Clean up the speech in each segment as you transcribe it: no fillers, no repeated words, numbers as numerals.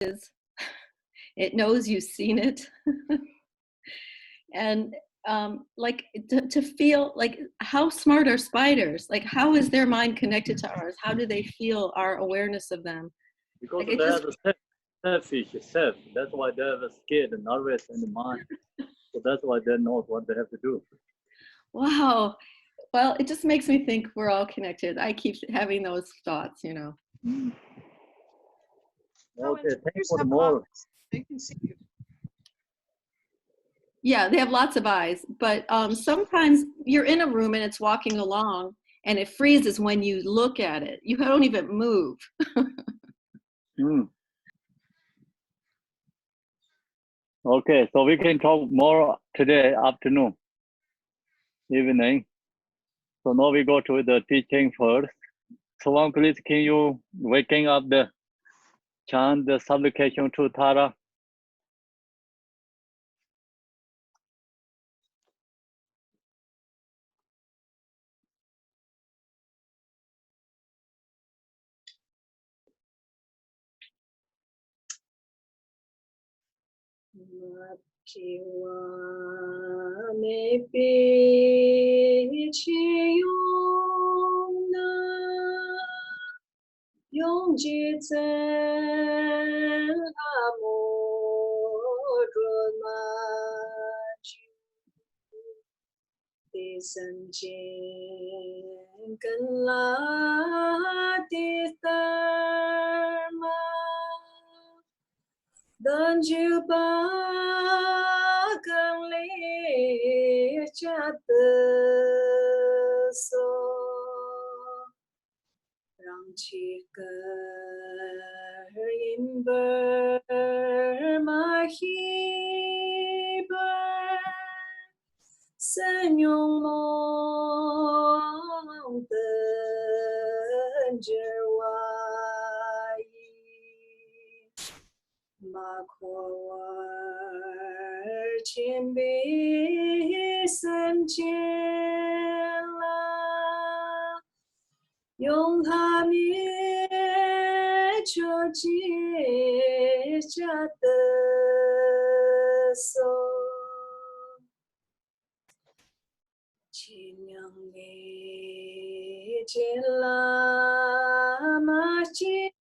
is. It knows you've seen it. And like to feel like, how smart are spiders? Like, how is their mind connected to ours? How do they feel our awareness of them? Because like, they have a selfish self. That's why they're scared and nervous in the mind. So that's why they know what they have to do. Wow. Well, it just makes me think we're all connected. I keep having those thoughts, you know. Okay, thanks for more. They can see you. Yeah, they have lots of eyes, but sometimes you're in a room and it's walking along and it freezes when you look at it. You don't even move. Okay, so we can talk more today afternoon, evening. So now we go to the teaching first. So please, can you waking up the chant the supplication to Tara? Đơn chư ba căng lý cha tư so rằng chỉ cờ in bờ mà hi bờ sẽ nhung mong tên giờ hoài mà khoa trên bể sân trên la用他灭着结痂的手，清凉的见拉玛吉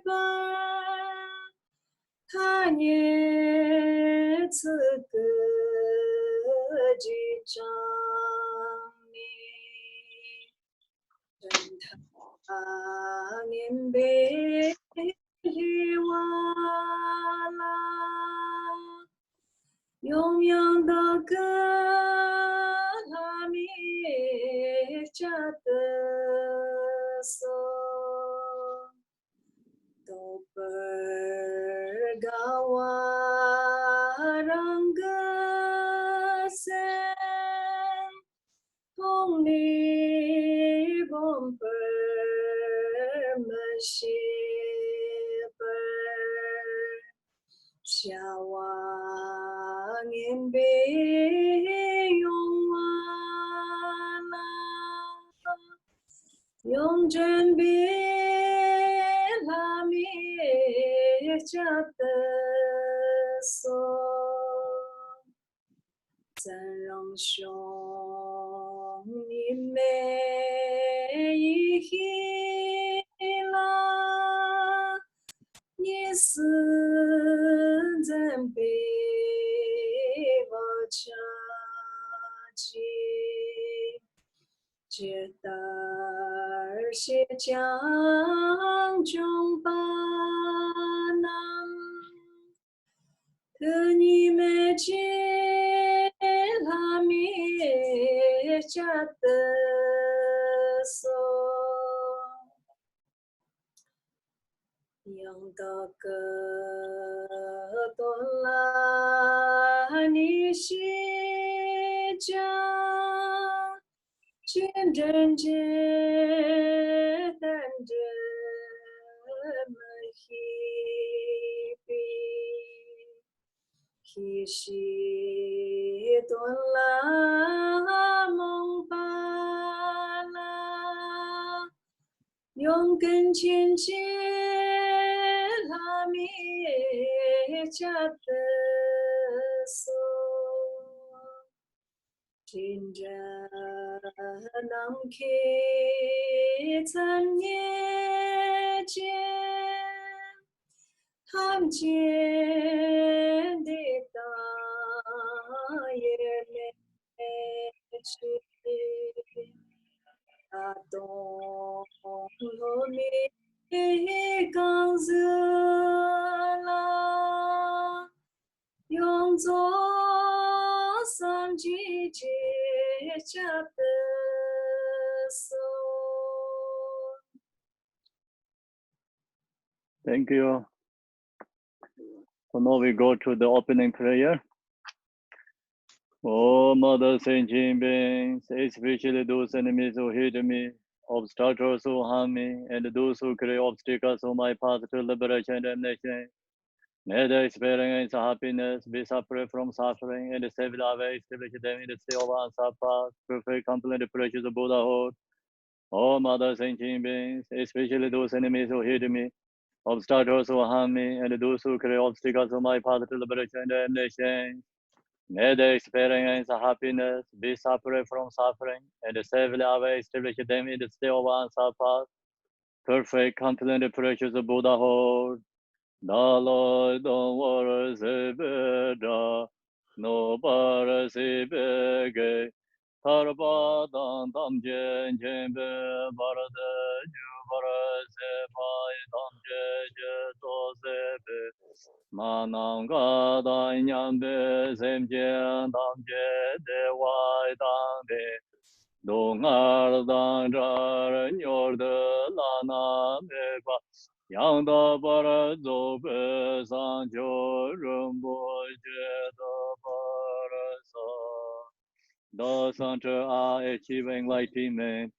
巴，他也此个几张。年别里瓦拉，永远的格拉米加的索，都贝嘎瓦让格森，同你共贝。西贝夏瓦年贝永瓦拉永真贝拉米加的索怎让兄你们一起你是真被我찾지觉得而且将中巴南可你们接拉米加的索yang da ge don la ni xi jia jian zhen jie dan zhe me hi bi qi xi don la mong ba la yong gen qian jie mi chapter so Jinja nam ke tan ye jian ham jian de da ye me chi a dong lo mi gang zi la用作三季节下的手。 Thank you. So now we go to the opening prayer. Oh, Mother Sentient Beings, especially those enemies who hate me, obstructors who harm me, and those who create obstacles on my path to liberation and damnation. May they experience happiness, be separate from suffering, and save the way, establish them in the state of answer path, perfect, complete, precious Buddhahood. Oh, Mother Sentient Beings, especially those enemies who hate me, obstructors who harm me, and those who create obstacles on my path to liberation and damnation. May they experience happiness, be separate from suffering, and safely away establish them in the state of answer path, perfect, complete, precious Buddhahood. The Lord, the world, the no bar si bege, Tarbadan dam jen jen be barada ju barase pai dam je to se be manam ga da nyam be sem jen dam je de wai dam be dongar dan jar nyor de la na me ba yang da bara zo be san jo rum bo je da bara sa. Those unto are achieving enlightenment,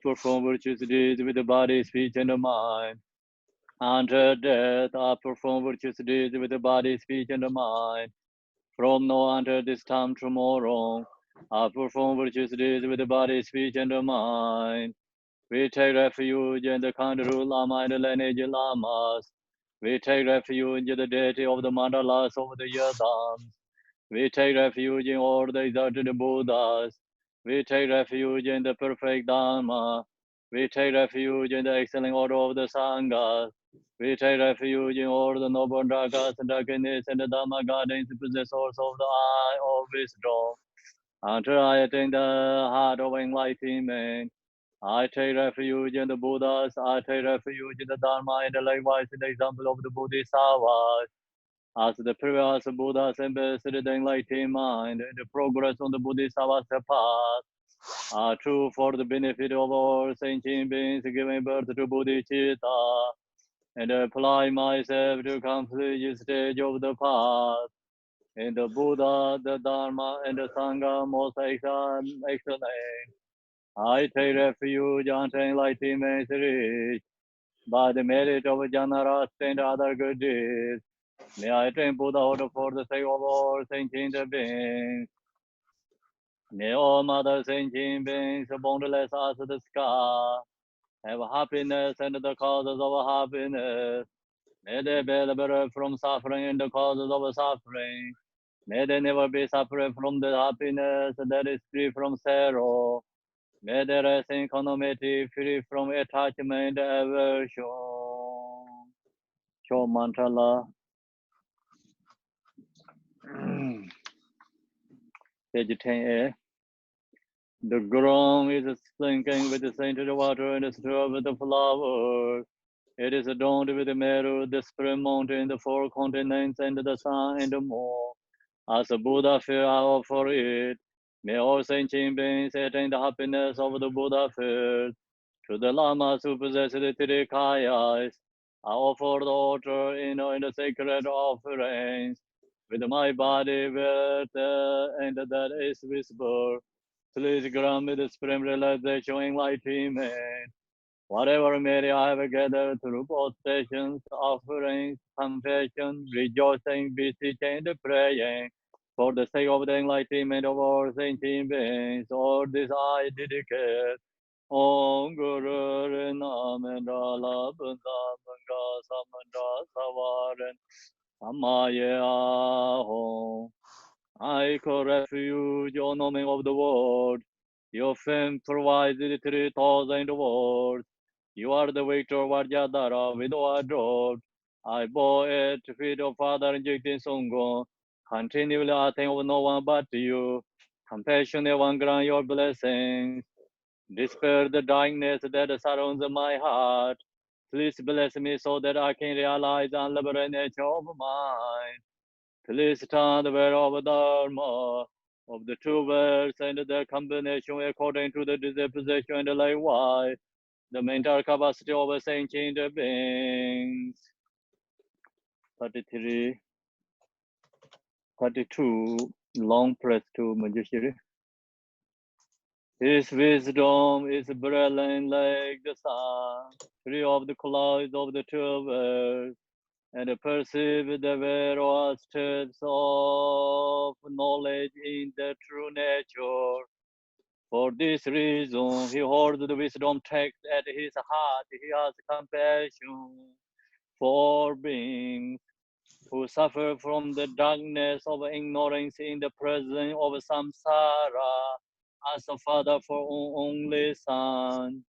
perform virtuous deeds with the body, speech, and the mind. Unto death, perform virtuous deeds with the body, speech, and the mind. From now until this time tomorrow, perform virtuous deeds with the body, speech, and the mind. We take refuge in the Kanduru Lama and the lineage Lamas. We take refuge in the deity of the mandalas of the Yadams. We take refuge in all the exalted Buddhas. We take refuge in the perfect Dharma. We take refuge in the excellent order of the Sangha. We take refuge in all the noble Ragas and darkness and the Dhamma gardens, possessors of the eye of wisdom. Until I attain the heart of enlightenment, I take refuge in the Buddhas. I take refuge in the Dharma and likewise in the example of the Bodhisattvas. As the previous Buddhas embodied the enlightened mind and the progress on the Bodhisattva's path are true for the benefit of all sentient beings giving birth to Bodhicitta, and apply myself to complete each stage of the path. In the Buddha, the Dharma, and the Sangha most excellent. I take refuge unto enlightenment reached by the merit of Janaras and other good deeds. May I attain Buddhahood for the sake of all sentient beings. May all Mother sentient beings, boundless as the sky, have happiness and the causes of happiness. May they be liberated from suffering and the causes of suffering. May they never be separate from the happiness that is free from sorrow. May they rest in equanimity, free from attachment and aversion. Show Mantala. Page 10a. The ground is slinking with the scented water and stirred with the flowers. It is adorned with the meadow, the spring mountain, the four continents, and the sun and the moon. As a Buddha fear, I offer it. May all sentient beings attain the happiness of the Buddha fear. To the Lamas who possess the Tirikayas, I offer the altar in the sacred offerings. With my body, with and that is whisper. Please grant me the supreme realization enlightenment. Whatever merit I have gathered through postations, offerings, confession, rejoicing, beseeching, and praying, for the sake of the enlightenment of all sentient beings, all this I dedicate Om Guru Namendra Labunda Manga Samandra Savaren Samaya Hom. I call refuge, O knowing of the world. Your fame provides 3,000 words. You are the victor, Vajradhara, with adored. I bow at the feet of Father Jigtin Sungo. Continually I think of no one but you. Compassionate one, grant your blessings. Dispel the darkness that surrounds my heart. Please bless me so that I can realize the unlimited nature of mine. Please turn the way of Dharma, of the two words and their combination according to the disposition and likewise the mental capacity of a sentient beings. 33, 32, long press to Manjushri. His wisdom is brilliant like the sun, free of the clouds of the two worlds, and perceive the various steps of knowledge in the true nature. For this reason, he holds the wisdom text at his heart. He has compassion for beings who suffer from the darkness of ignorance in the presence of samsara, as a father for only son.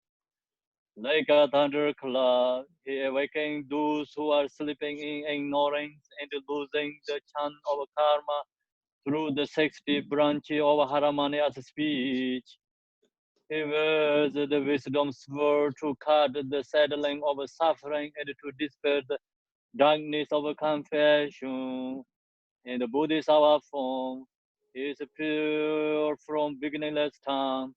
Like a thunderclap, he awakens those who are sleeping in ignorance and losing the chant of karma through the 60 branches of Haramania's speech. He wears the wisdom sword to cut the saddling of suffering and to dispel the darkness of confusion. In the Buddhist hour form, he is pure from beginningless time,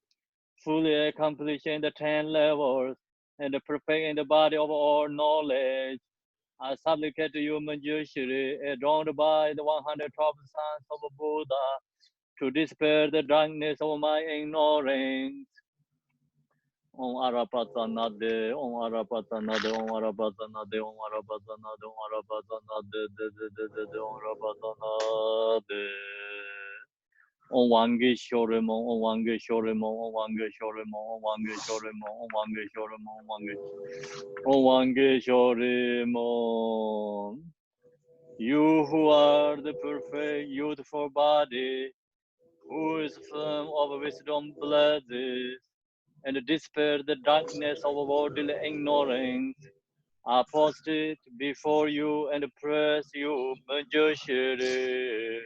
fully accomplishing the 10 levels, and perfect in the body of all knowledge. I supplicate you, Manjushri, adorned by the 112 sons of Buddha, to dispel the darkness of my ignorance. Om Arapatanade, Om Arapatanade, Om Arapatanade, Om Arapatanade, Om Arapatanade, Om Arapatanade. Om Wange Shoremo, Om Wange Shoremo, Om Wange Shoremo, Om Wange Shoremo, Om Wange Shoremo, Om Wange Shoremo. You who are the perfect, youthful body, who is firm of wisdom blesses, and dispel the darkness of worldly ignorance, I posted before you and praise you, Manjushri.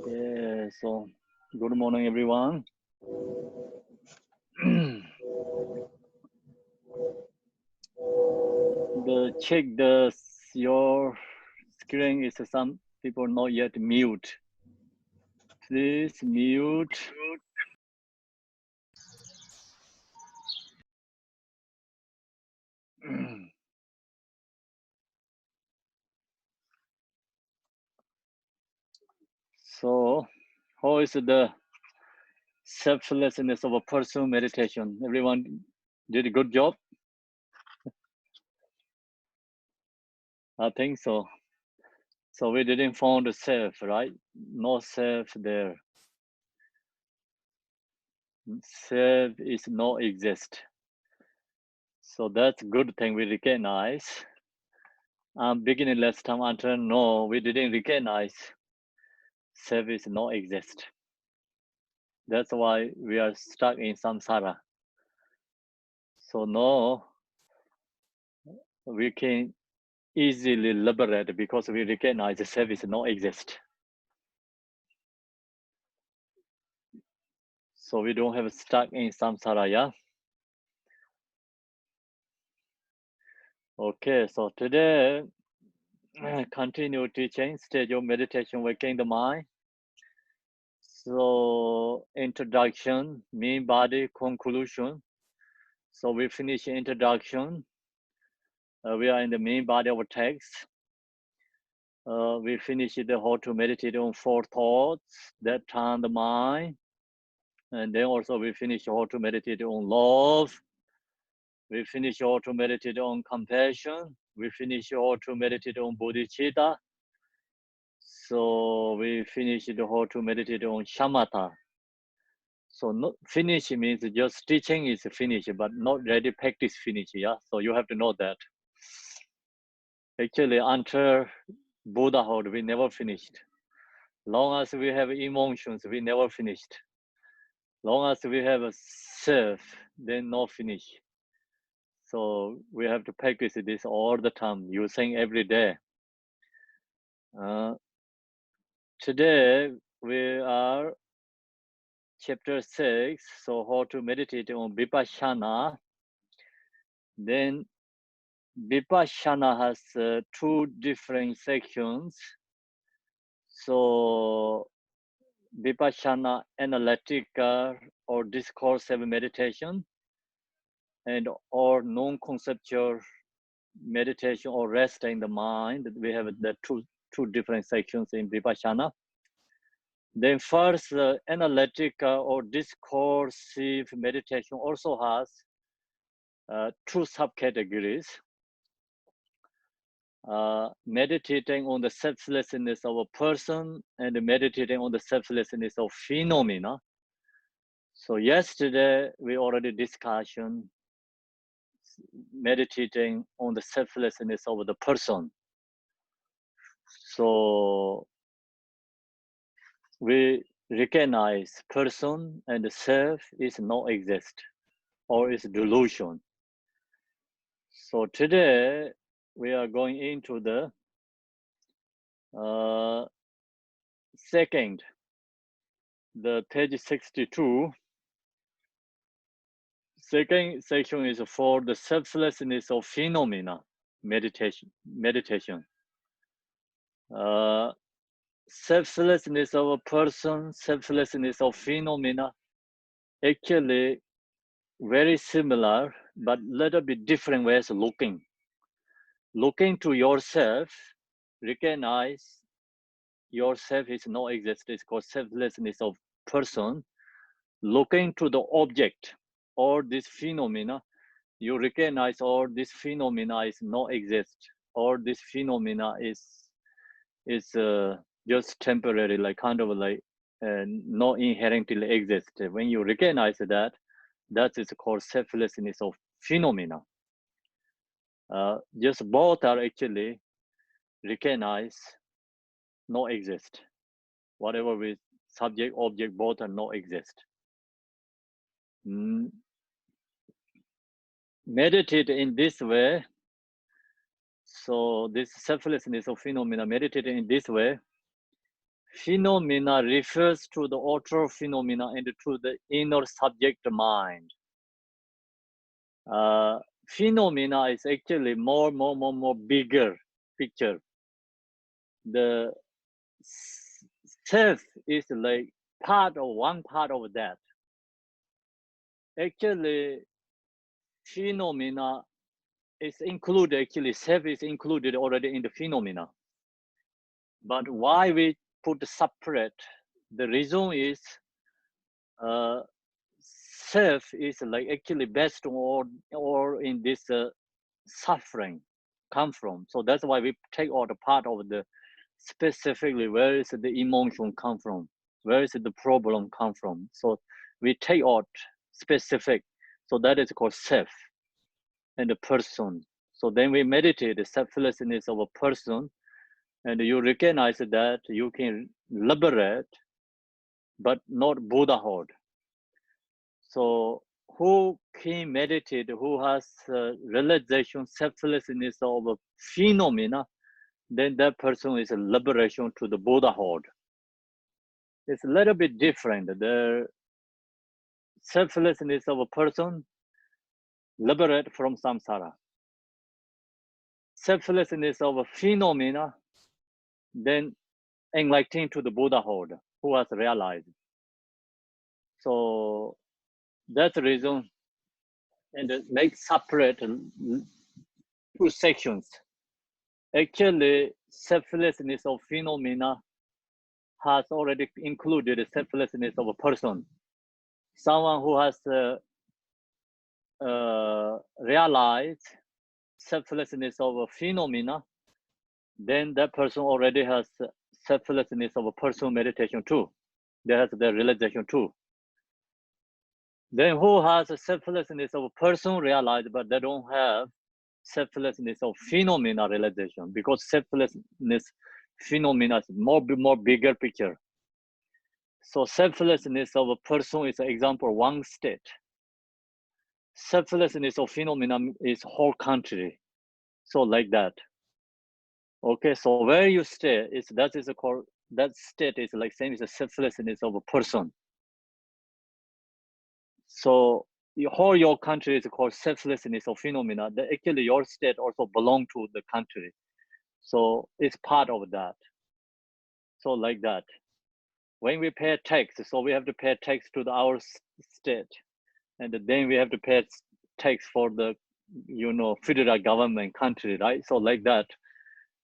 Yeah, so good morning, everyone. Check your screen is some people not yet mute. Please mute. So, how is the selflessness of a personal meditation? Everyone did a good job? I think so. So we didn't find the self, right? No self there. Self is no exist. So that's good thing we recognize. Beginning last time until no, we didn't recognize self is no exist. That's why we are stuck in samsara. So no, we can easily liberate because we recognize the self is no exist. So we don't have stuck in samsara, yeah? Okay, so today, continue teaching, stage of meditation, waking the mind. So introduction, main body, conclusion. So we finish introduction. We are in the main body of text. We finish the how to meditate on 4 thoughts that turn the mind. And then also we finish how to meditate on love. We finish how to meditate on compassion. We finish how to meditate on bodhicitta. So we finished how to meditate on shamatha. So not finish means just teaching is finished, but not ready practice finish. Yeah. So you have to know that. Actually, until Buddhahood, we never finished. Long as we have emotions, we never finished. Long as we have a self, then no finish. So we have to practice this all the time, using every day. Today we are chapter 6, so how to meditate on Vipassana. Then Vipassana has two different sections. So Vipassana analytical or discursive meditation, and or non-conceptual meditation or rest in the mind. We have the two different sections in Vipassana. Then first, analytical or discursive meditation also has two subcategories. Meditating on the selflessness of a person and meditating on the selflessness of phenomena. So yesterday we already discussed meditating on the selflessness of the person. So we recognize person and the self is not exist or is delusion. So today we are going into the second, the page 62. Second section is for the selflessness of phenomena meditation. Selflessness of a person, selflessness of phenomena, actually very similar, but little bit different ways of looking. Looking to yourself, recognize yourself is no existence, it's called selflessness of person. Looking to the object or this phenomena, you recognize all this phenomena is no exist, or this phenomena is just temporary, like kind of like not inherently exist. When you recognize that, that is called selflessness of phenomena. Just both are actually recognize, no exist. Whatever with subject, object, both are no exist. Meditate in this way. So this selflessness of phenomena, meditate in this way. Phenomena refers to the outer phenomena and to the inner subject mind. Phenomena is actually more bigger picture. The self is like one part of that. Actually, phenomena is included, actually self is included already in the phenomena. But why we put separate? The reason is self is like actually best or in this suffering come from. So that's why we take out the part of the specifically where is the emotion come from, where is the problem come from. So we take out specific. So that is called self and the person. So then we meditate the selflessness of a person, and you recognize that you can liberate, but not Buddhahood. So who can meditate, who has realization, selflessness of a phenomena, then that person is a liberation to the Buddhahood. It's a little bit different. The selflessness of a person liberate from samsara. Selflessness of a phenomena, then enlighten to the Buddhahood, who has realized. So that's the reason, and make separate two sections. Actually, selflessness of phenomena has already included the selflessness of a person. Someone who has realized selflessness of a phenomena, then that person already has selflessness of a person meditation too. They have the realization too. Then who has a selflessness of a person realized, but they don't have selflessness of phenomena realization, because selflessness phenomena is more bigger picture. So selflessness of a person is an example, one state. Selflessness of phenomena is whole country. So like that. Okay, so where you stay is that state is like same as the selflessness of a person. So your country is called selflessness of phenomena. That actually your state also belong to the country. So it's part of that. So like that. When we pay tax, so we have to pay tax to our state, and then we have to pay tax for the federal government country, right? So like that.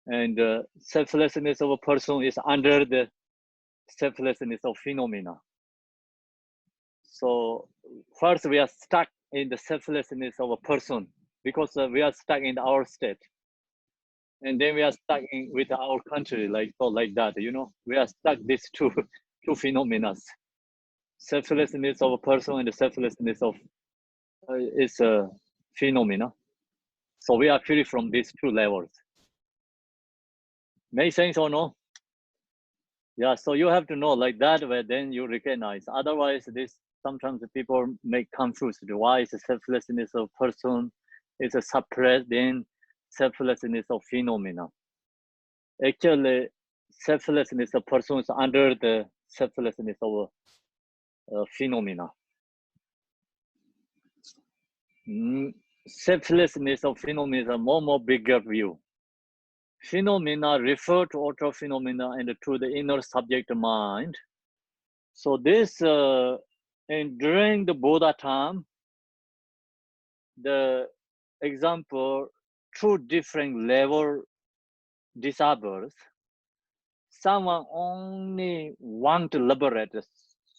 And selflessness of a person is under the selflessness of phenomena. So first we are stuck in the selflessness of a person because we are stuck in our state, and then we are stuck with our country, like that. We are stuck these two phenomena: selflessness of a person and the selflessness of is a phenomena. So we are free from these two levels. Make sense or no? Yeah, so you have to know like that way, then you recognize. Otherwise, sometimes people make confused. Why is the selflessness of person is a suppressed, then selflessness of phenomena? Actually, selflessness of person is under the selflessness of phenomena. Selflessness of phenomena is a more bigger view. Phenomena refer to outer phenomena and to the inner subject mind. So this, and during the Buddha time, the example, two different level disciples, someone only want to liberate,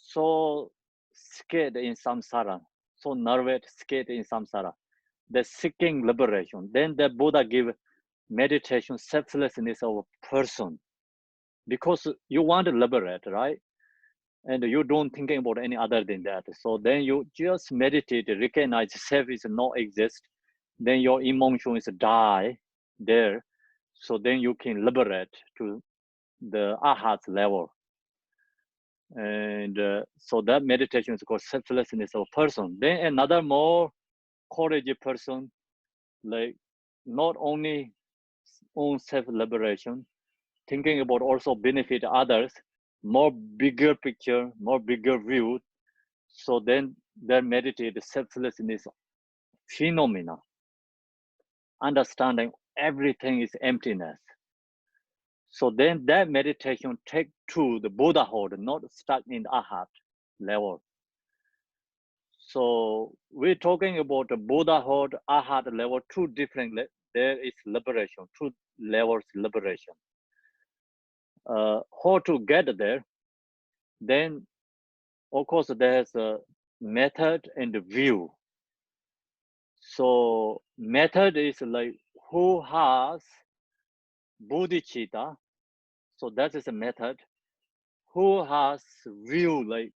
so scared in samsara, so nervous, scared in samsara, the seeking liberation. Then the Buddha give meditation, selflessness of a person, because you want to liberate, right? And you don't thinking about any other than that. So then you just meditate, recognize self is not exist. Then your emotions die there. So then you can liberate to the arhat level. And so that meditation is called selflessness of person. Then another more courageous person, like not only own self-liberation, thinking about also benefit others, more bigger picture, more bigger view. So then they meditate the selflessness phenomena, understanding everything is emptiness. So then that meditation take to the Buddhahood, not stuck in the arhat level. So we're talking about the Buddhahood, arhat level, two different. There is liberation, two levels liberation. How to get there? Then, of course, there's a method and a view. So method is like who has bodhicitta. So that is a method. Who has view, like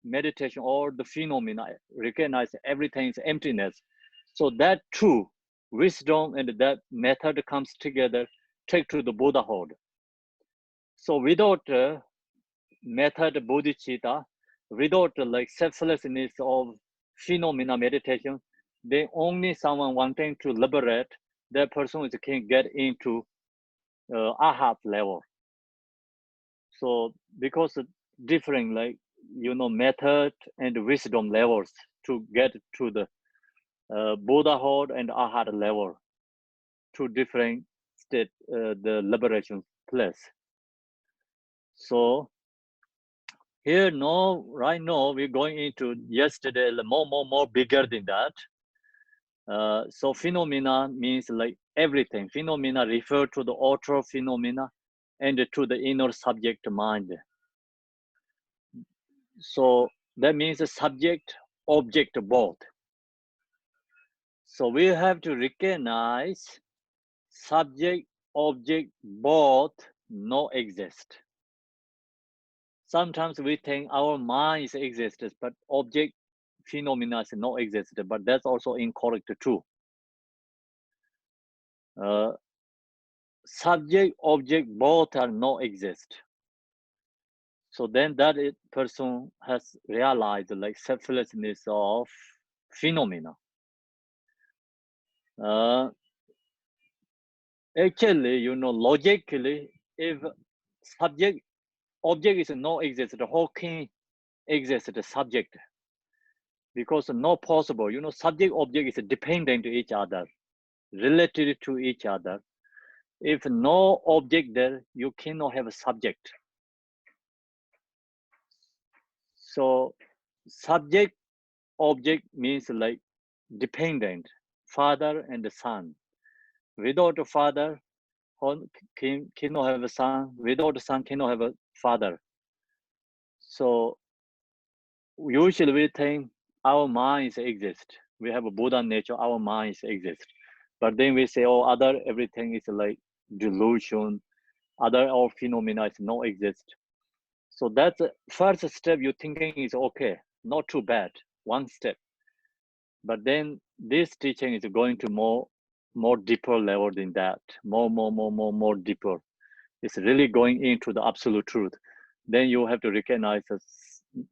meditation or the phenomena, recognize everything is emptiness. So that two, wisdom and that method comes together, take to the Buddhahood. So without method bodhicitta, without like selflessness of phenomena meditation, then only someone wanting to liberate, that person can get into arhat level. So because different, like method and wisdom levels to get to the Buddhahood and arhat level, two different state, the liberation place. So here now, right now, we're going into yesterday more bigger than that. So phenomena means like everything. Phenomena refer to the outer phenomena and to the inner subject mind. So that means the subject, object both. So we have to recognize subject, object both no exist. sometimes we think our mind is exists, but object phenomena is not existed, but that's also incorrect too. Subject, object, both are not exist. So then that person has realized like selflessness of phenomena. Actually, you know, logically, if subject, object is not exist, how can exist the subject? Because not possible, you know, subject, object is dependent to each other, related to each other. If no object there, you cannot have a subject. So subject, object means like dependent, father and the son. Without a father, cannot have a son. Without a son, cannot have a father. So usually we think our minds exist. We have a Buddha nature, our minds exist. But then we say, oh, other everything is like delusion, other all phenomena is not exist. So that's the first step you're thinking is okay, not too bad, one step. But then this teaching is going to more deeper level than that, more deeper. It's really going into the absolute truth. Then you have to recognize the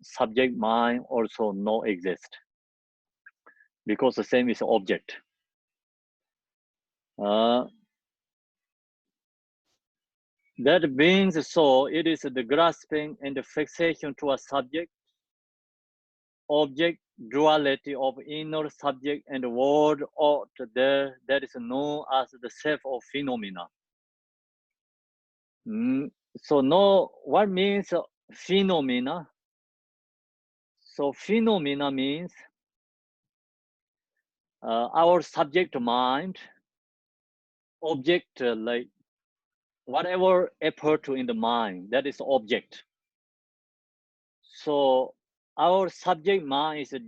subject mind also not exist, because the same is object. That means so it is the grasping and the fixation to a subject, object, duality of inner subject and world out there that is known as the self of phenomena. So no, what means phenomena? So phenomena means our subject mind, object, like whatever effort in the mind, that is object. So our subject mind is a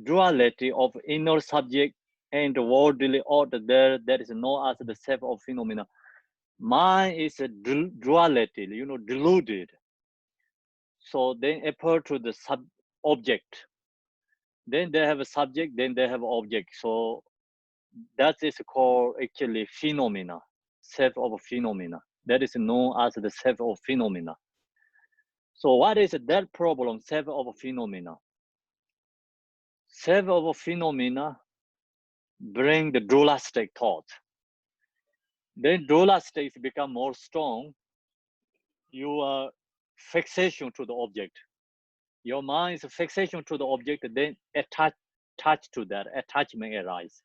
duality of inner subject and worldly order there that is known as the self of phenomena. Mind is a duality, you know, deluded. So then effort to the object. Then they have a subject, then they have object. So that is called actually phenomena, self of phenomena. That is known as the self of phenomena. So what is that problem, self of phenomena? Self of phenomena bring the dualistic thought. Then dualistics become more strong. Your fixation to the object. Your mind's fixation to the object, then attach to that, attachment arise.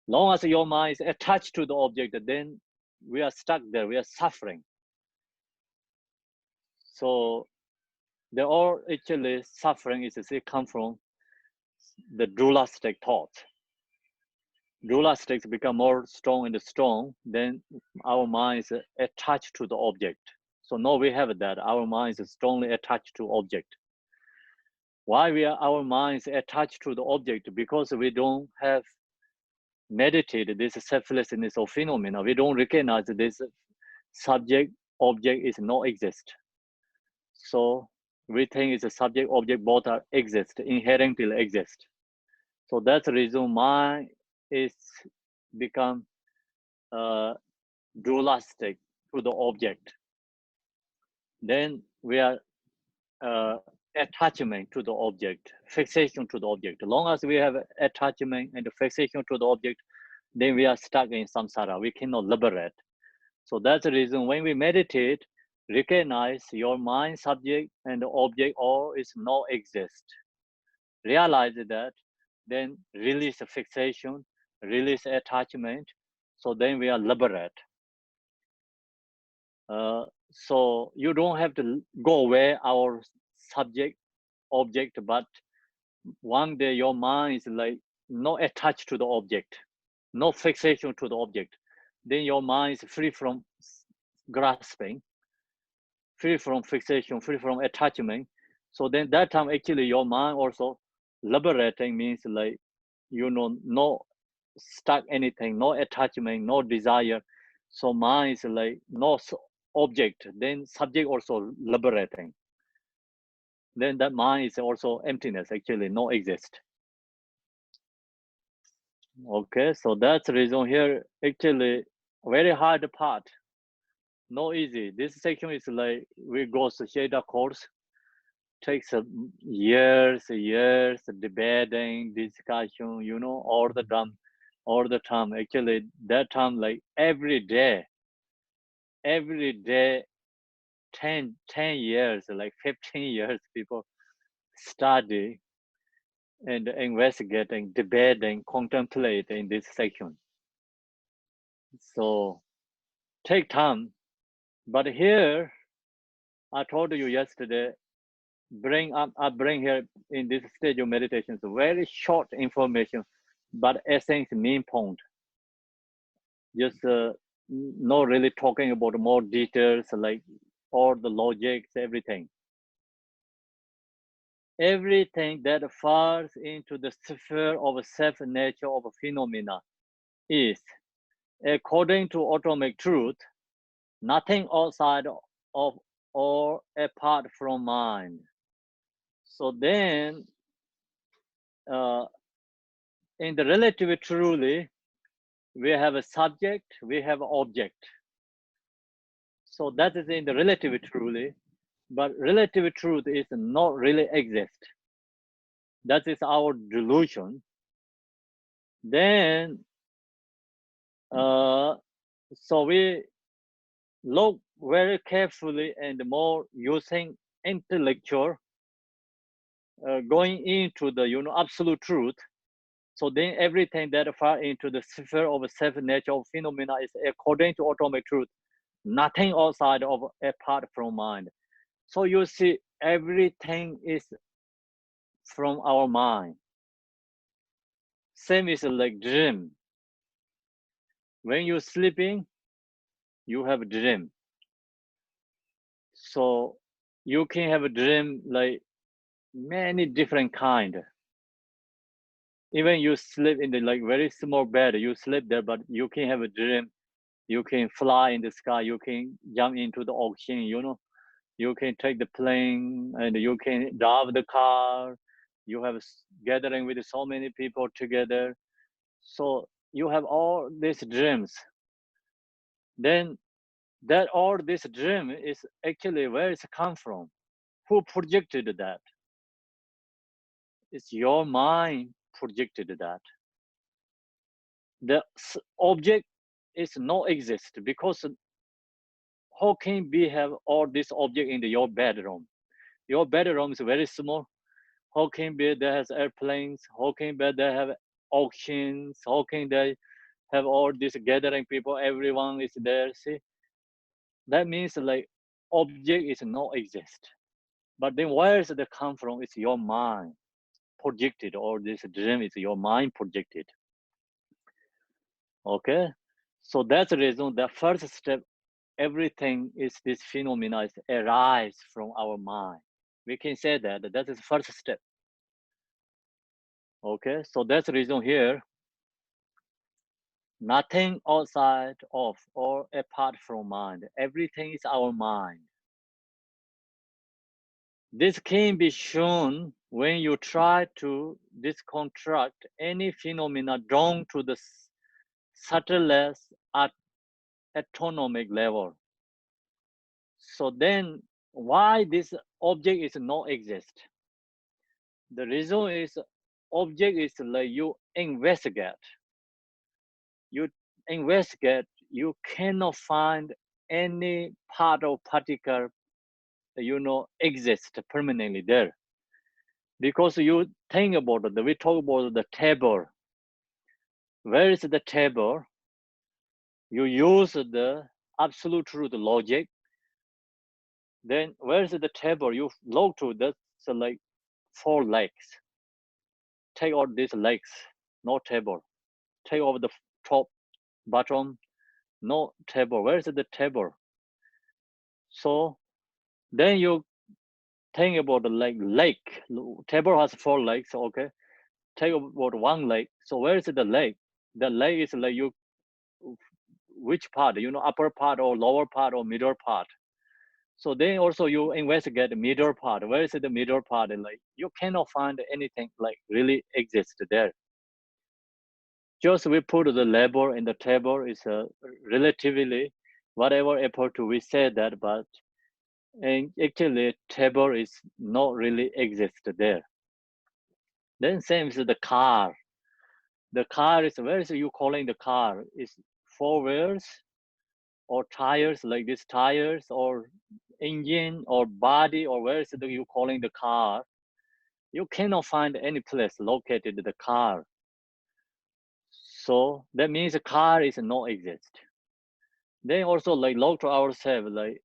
Long as your mind is attached to the object, then we are stuck there, we are suffering. So the all actually suffering is it come from the dualistic thought. Dualistics become more strong and strong, then our mind is attached to the object. So now we have that, our mind is strongly attached to object. Why our minds attached to the object? Because we don't have meditated this selflessness of phenomena. We don't recognize this subject object is not exist. So we think it's a subject object both are exist, inherently exist. So that's the reason mind is become dualistic to the object. Then we are attachment to the object, fixation to the object. As long as we have attachment and fixation to the object, then we are stuck in samsara. We cannot liberate. So that's the reason when we meditate, recognize your mind, subject, and the object all is not exist. Realize that, then release fixation, release attachment. So then we are liberate. So you don't have to go away our subject, object, but one day your mind is like not attached to the object, no fixation to the object. Then your mind is free from grasping, free from fixation, free from attachment. So then that time actually your mind also liberating means like, you know, no stuck anything, no attachment, no desire. So mind is like no object, then subject also liberating. Then that mind is also emptiness, actually no exist. Okay, so that's the reason here, actually very hard part, no easy. This section is like, we go to Sheda course, takes years, debating, discussion, you know, all the time. Actually, that time, like every day, 10 years, like 15 years, people study and investigating, debating, contemplating this section. So take time. But here, I told you yesterday, I bring here in this stage of meditation, so very short information, but essence main point. Just not really talking about more details, like all the logics, everything. Everything that falls into the sphere of self-nature of phenomena is, according to atomic truth, nothing outside of or apart from mind. So then, in the relative truly, we have a subject, we have an object. So that is in the relative truly, but relative truth is not really exist. That is our delusion. Then, so we look very carefully and more using intellectual, going into the absolute truth. So then everything that falls into the sphere of self-nature of phenomena is, according to atomic truth, nothing outside of apart from mind. So you see, everything is from our mind. Same is like dream. When you're sleeping, you have a dream. So you can have a dream like many different kind. Even you sleep in the like very small bed, you sleep there, but you can have a dream. You can fly in the sky. You can jump into the ocean. You can take the plane and you can drive the car. You have gathering with so many people together. So you have all these dreams. Then that all this dream is actually where it's come from. Who projected that? It's your mind projected that. The object is not exist, because how can we have all this object in your bedroom? Your bedroom is very small. How can be there has airplanes? How can be they have auctions? How can they have all this gathering people? Everyone is there. See, that means like object is not exist. But then where does it come from? It's your mind projected, or this dream is your mind projected. Okay, so that's the reason. The first step, everything is this phenomena is arise from our mind. We can say that that is the first step. Okay, so that's the reason here. Nothing outside of or apart from mind. Everything is our mind. This can be shown when you try to disconstruct any phenomena down to the subtlest atomic level. So then, why this object is not exist? The reason is object is like you investigate. You investigate, you cannot find any part or particle, exist permanently there. Because you think about it, we talk about the table. Where is the table? You use the absolute truth logic. Then where is the table? You look to that's like 4 legs. Take out these legs, no table. Take off the top, bottom, no table. Where is the table? So then you think about the leg. Table has 4 legs, okay? Take about 1 leg. So where is the leg? The leg is like you which part, upper part or lower part or middle part. So then also you investigate the middle part. Where is the middle part? Like you cannot find anything like really exists there. Just we put the label in the table is relatively whatever effort we say that, but and actually table is not really exist there. Then same is the car. The car is, where is you calling the car? Is 4 wheels or tires, like these tires, or engine or body, or where is you calling the car? You cannot find any place located the car. So that means the car is not exist. Then also like look to ourselves, like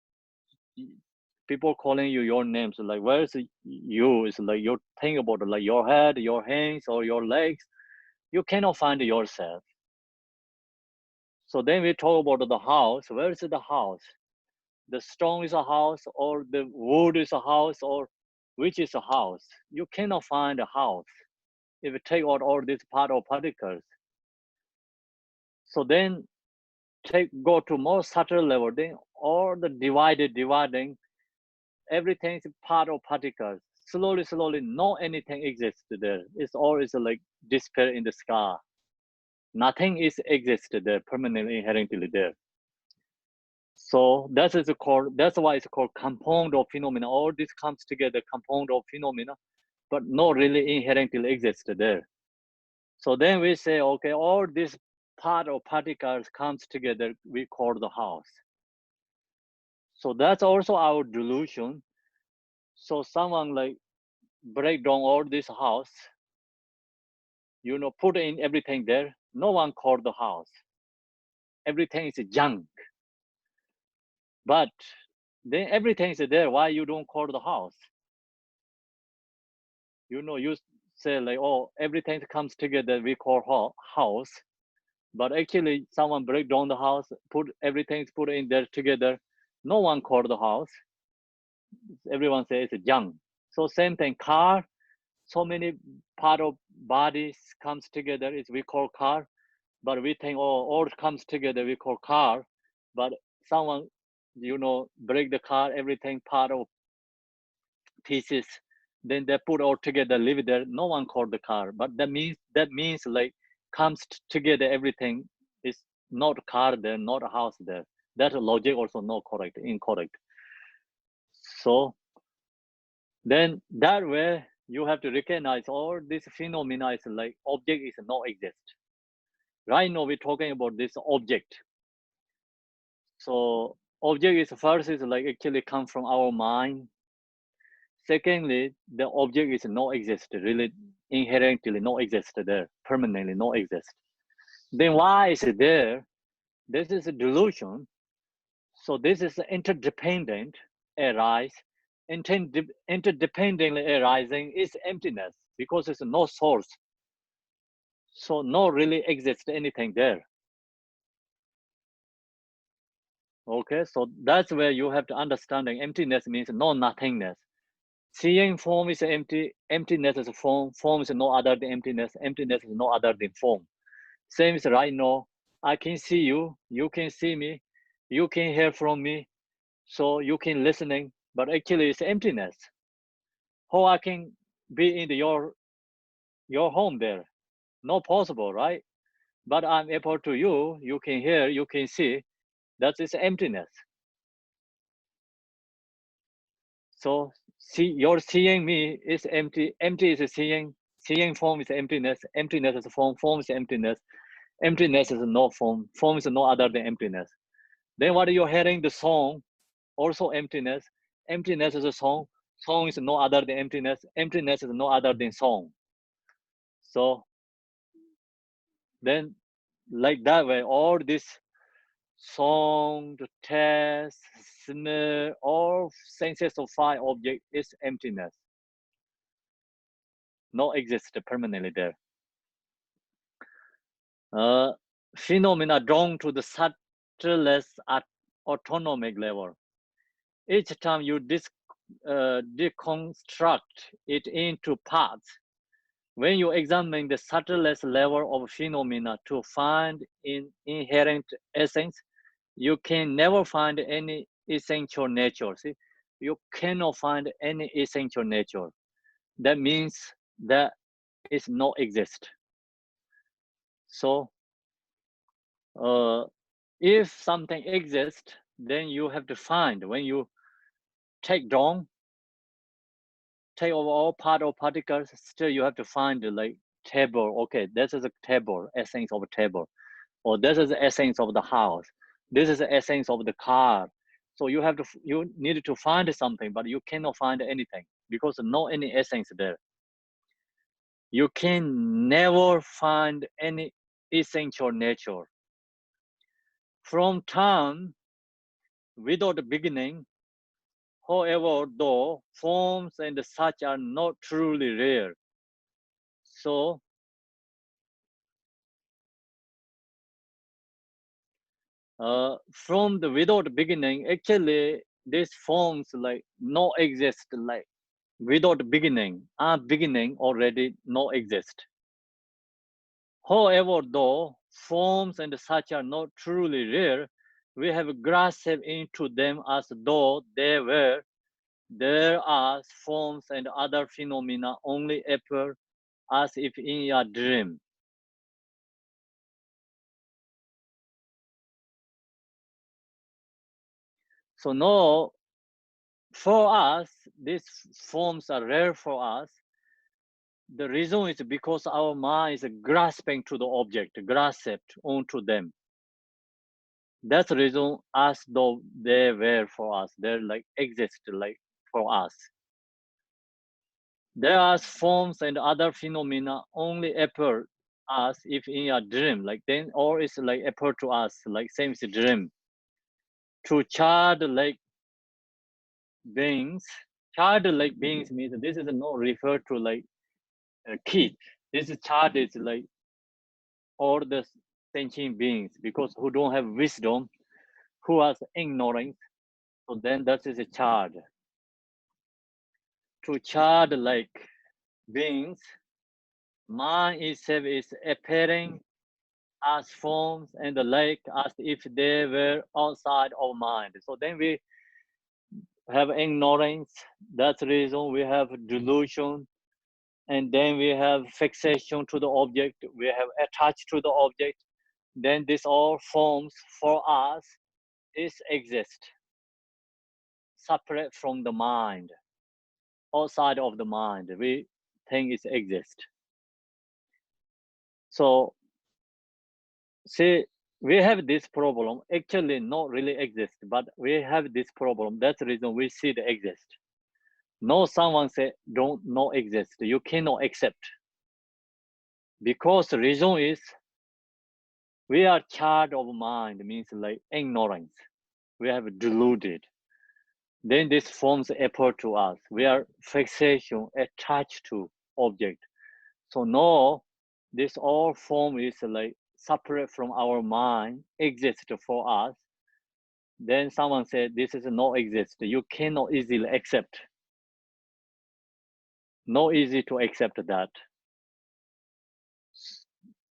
people calling you your names, like where's you? Is like you think about like your head, your hands, or your legs. You cannot find yourself. So then we talk about the house. Where is the house? The stone is a house, or the wood is a house, or which is a house? You cannot find a house if you take out all these part or particles. So then go to more subtle level. Then all the dividing, everything is part of particles. Slowly, no anything exists there. It's always like disappear in the sky. Nothing is existed there permanently, inherently there. So that's why it's called compound of phenomena. All this comes together, compound of phenomena, but not really inherently exist there. So then we say, okay, all this part of particles comes together, we call the house. So that's also our delusion. So someone like break down all this house, put in everything there. No one called the house. Everything is junk. But then everything is there. Why you don't call the house? You say like, oh, everything comes together, we call house. But actually someone break down the house, put in there together. No one called the house. Everyone says it's junk. So same thing, car, so many part of bodies comes together is we call car, but we think, oh, all comes together, we call car. But someone, break the car, everything part of pieces, then they put all together, leave it there. No one called the car, but that means like comes together, everything is not a car there, not a house there. That logic also not correct, incorrect. So then that way you have to recognize all this phenomena is like object is not exist. Right now we're talking about this object. So object is first is like actually come from our mind. Secondly, the object is not exist, really inherently not exist there, permanently not exist. Then why is it there? This is a delusion. So this is interdependent arise. Interdependently arising is emptiness because it's no source. So no really exists anything there. Okay, so that's where you have to understanding emptiness means no nothingness. Seeing form is empty, emptiness is form is no other than emptiness is no other than form. Same as right now, I can see you, you can see me, you can hear from me, so you can listening, but actually it's emptiness. How I can be in your home there? Not possible, right? But I'm able to you can hear, you can see, that is emptiness. So your seeing me is empty, empty is seeing form is emptiness is form is emptiness is no form is no other than emptiness. Then what you're hearing, the song, also emptiness is a song is no other than emptiness is no other than song. So then like that way, all this song, the taste, smell, all senses of five object is emptiness, not exist permanently there. Phenomena drawn to the subtlest autonomic level. Each time you deconstruct it into parts, when you examine the subtlest level of phenomena to find in inherent essence, you can never find any essential nature. See, you cannot find any essential nature. That means that is not exist. So, if something exists, then you have to find. When you take down, take over all part or particles, still you have to find like table. Okay, this is a table, essence of a table, or this is the essence of the house. This is the essence of the car. So you have to, you need to find something, but you cannot find anything because no any essence there. You can never find any essential nature. From time without the beginning, however, though forms and such are not truly rare. So from the without beginning, actually these forms like no exist, like without beginning, beginning already no exist. However, though forms and such are not truly rare, we have grasped into them as though they were. There are forms and other phenomena only appear as if in a dream. So now, for us, these forms are rare for us. The reason is because our mind is grasping to the object, grasped onto them. That's the reason as though they were for us. They're like exist like for us. There are forms and other phenomena only appear as if in a dream, like then, or it's like appear to us, like same as a dream. To childlike beings, childlike beings means this is not referred to like a kid. This child is like all the sentient beings because who don't have wisdom, who has ignorance. So then that is a child. To childlike beings, mind itself is appearing as forms and the like as if they were outside of mind. So then we have ignorance. That's the reason we have delusion. And then we have fixation to the object. We have attached to the object. Then this all forms for us is exist, separate from the mind, outside of the mind. We think it exists. So see, we have this problem, actually not really exist, but we have this problem. That's the reason we see the exist. No, someone say don't not exist. You cannot accept. Because the reason is we are child of mind, means like ignorance. We have deluded. Then this forms appear to us. We are fixation attached to object. So now this all form is like separate from our mind, exist for us. Then someone said this is not exist. You cannot easily accept. Not easy to accept that.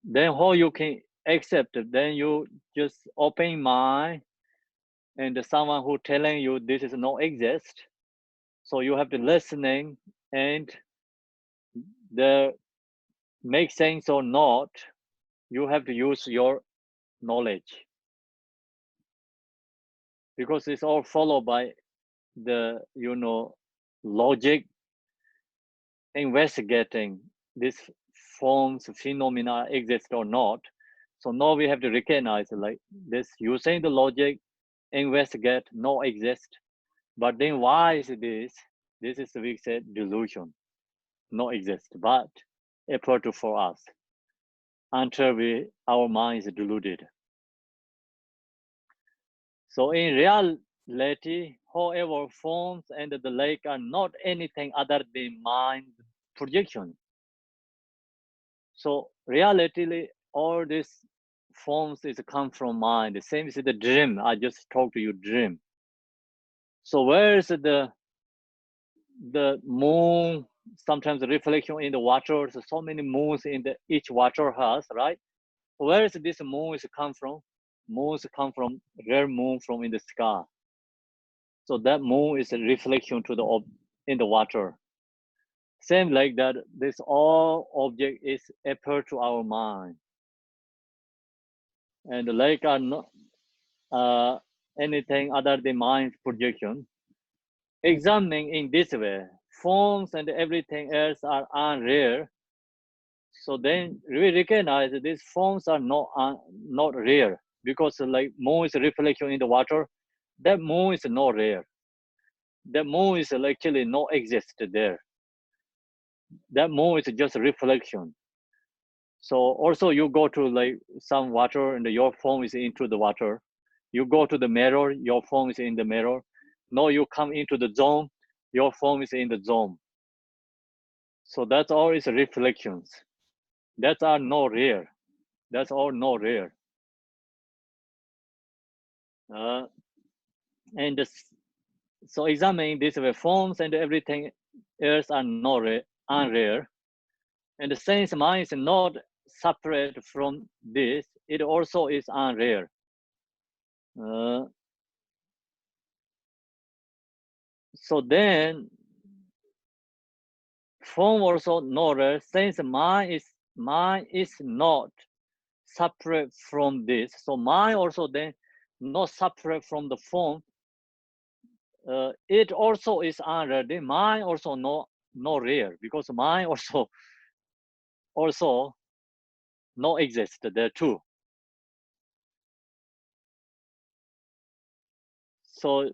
Then how you can accept? Then you just open mind and someone who telling you this is not exist. So you have to listening and the make sense or not, you have to use your knowledge. Because it's all followed by the logic, investigating this forms phenomena exist or not. So now we have to recognize like this using the logic, investigate, no exist. But then why is this? This is we said delusion, no exist, but appear to for us until our mind is deluded. So in reality, however, forms and the like are not anything other than mind projection. So reality, all these forms is come from mind. The same as the dream. I just talked to you dream. So where is the moon sometimes the reflection in the water, so many moons in the each water has, right? Where is this moon is come from? Moons come from rare moon from in the sky. So that moon is a reflection to the in the water. Same like that, this all object is appear to our mind. And like are not anything other than mind's projection. Examining in this way, forms and everything else are unreal. So then we recognize that these forms are not rare, because like moon is a reflection in the water. That moon is not rare. That moon is actually not exist there. That moon is just a reflection. So also you go to like some water and your form is into the water. You go to the mirror, your form is in the mirror. Now you come into the zone, your form is in the zone. So that's all is reflections. That's are not rare. That's all not rare. And so examining this way, forms and everything else are not unrare. And since mind is not separate from this, it also is unrare. So then, form also not rare, since mind is not separate from this. So mind also then not separate from the form. It also is unrare. Then mind also not rare, because mind also not exist there too. So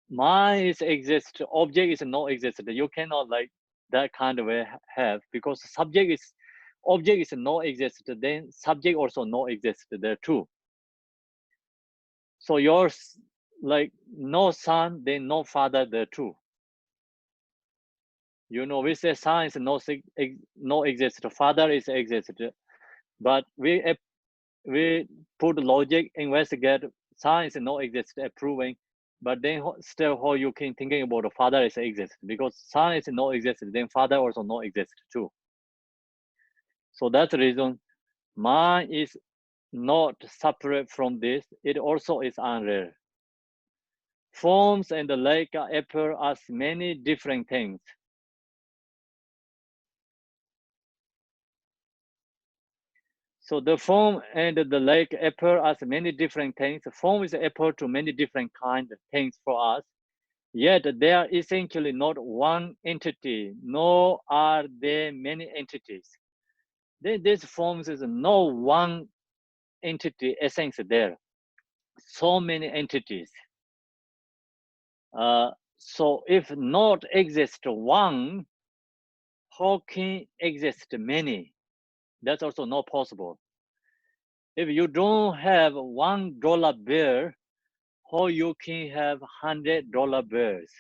mind is exist, object is not exist. You cannot like that kind of way have, because object is not exist, then subject also not exist there too. So yours like no son, then no father there too. You know, we say son is no exist, father is exist, but we put logic, investigate, science no exist, proving, but then still how you can thinking about the father is exist, because science no exist, then father also no exist too. So that's the reason mind is not separate from this. It also is unreal. Forms and the like appear as many different things. So the form and the like appear as many different things. Form is appear to many different kind of things for us. Yet they are essentially not one entity, nor are there many entities. This forms is no one entity essence there. So many entities. So if not exist one, how can exist many? That's also not possible. If you don't have $1 bill, how you can have $100 bills?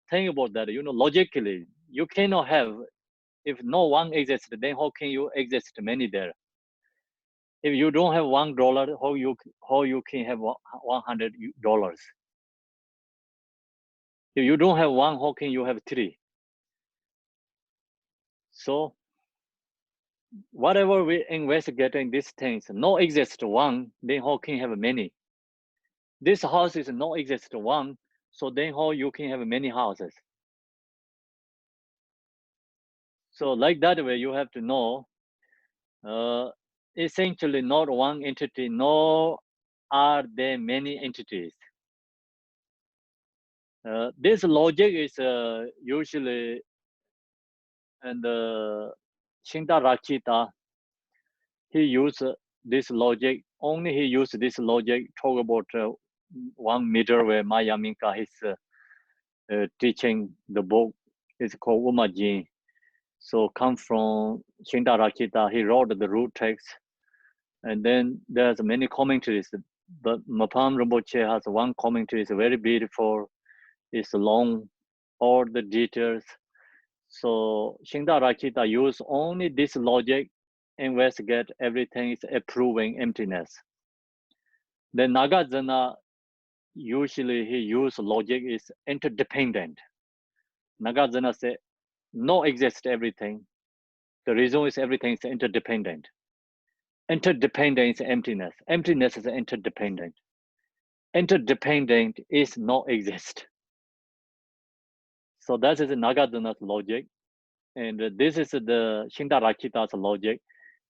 Think about that. You know, logically, you cannot have. If no one exists, then how can you exist many there? If you don't have $1, how you can have $100? If you don't have one, how can you have three? So whatever we investigate in these things, no exist one, then how can you have many? This house is no exist one, so then how you can have many houses? So like that way, you have to know, essentially not one entity, nor are there many entities. This logic is usually, and Shinta Rakita, he used this logic, only he used this logic, talk about 1 meter where Maya Minka is teaching the book, it's called Umajin. So come from Shinta Rakita, he wrote the root text, and then there's many commentaries, but Mapam Rinpoche has one commentary, it's very beautiful, it's long, all the details. So Shinta Rakita use only this logic, investigate everything is approving emptiness. Then Nagarjuna, usually he use logic is interdependent. Nagarjuna said, no exist everything. The reason is everything is interdependent. Interdependent is emptiness. Emptiness is interdependent. Interdependent is not exist. So that is Nagarjuna's logic. And this is the Shindarakshita's logic.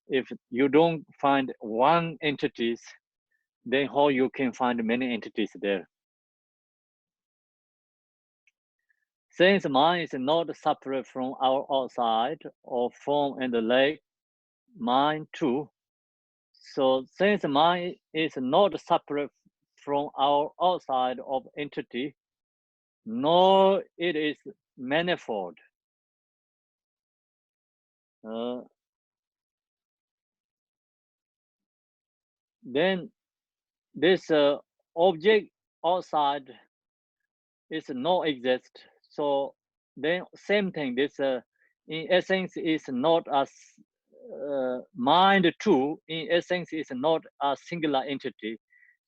If you don't find one entities, then how you can find many entities there? Since mind is not separate from our outside or form and the leg, mind too. So since mind is not separate from our outside of entity, nor it is manifold. Then this object outside is no exist. So then same thing. This in essence is not as mind too. In essence is not a singular entity.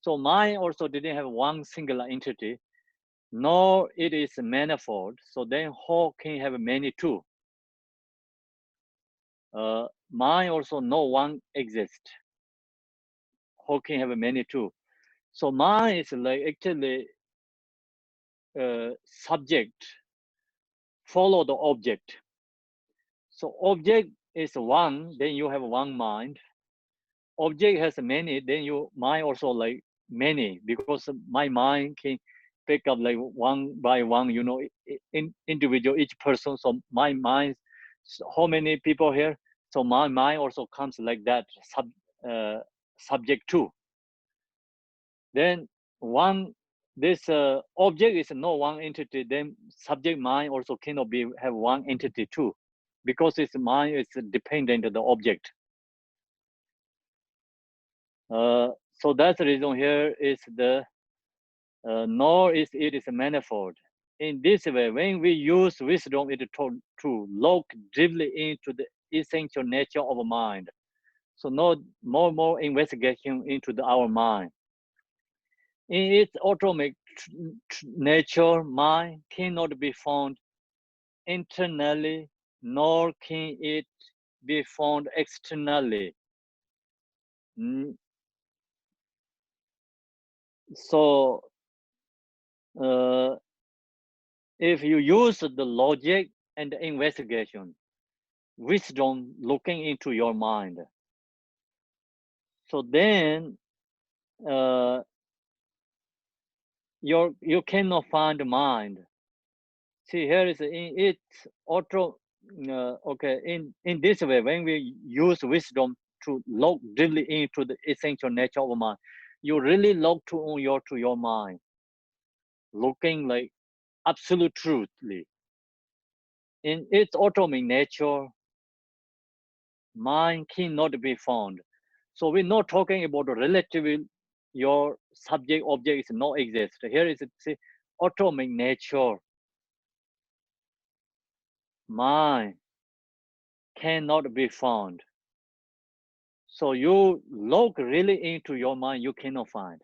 So mind also didn't have one singular entity, nor it is manifold. So then how can have many too? Mind also no one exist. How can have many too? So mind is like actually subject follow the object. So object is one, then you have one mind. Object has many, then you mind also like many, because my mind can pick up like one by one, you know, individual, each person. So my mind, how many people here? So my mind also comes like that, subject too. Then one, this object is no one entity, then subject mind also cannot be have one entity too, because its mind is dependent on the object. So that's the reason here is the nor is it is manifold. In this way, when we use wisdom, it to look deeply into the essential nature of mind. So no more investigation into our mind. In its autonomic nature, mind cannot be found internally, nor can it be found externally. So if you use the logic and the investigation, wisdom looking into your mind, so then you cannot find mind. See, here is in its auto. Okay, in this way, when we use wisdom to look deeply into the essential nature of mind, you really look to your mind, looking like absolute truthly. In its autonomic nature, mind cannot be found. So we're not talking about relatively your subject object is not exist. Here is see, autonomic nature. Mind cannot be found. So you look really into your mind, you cannot find.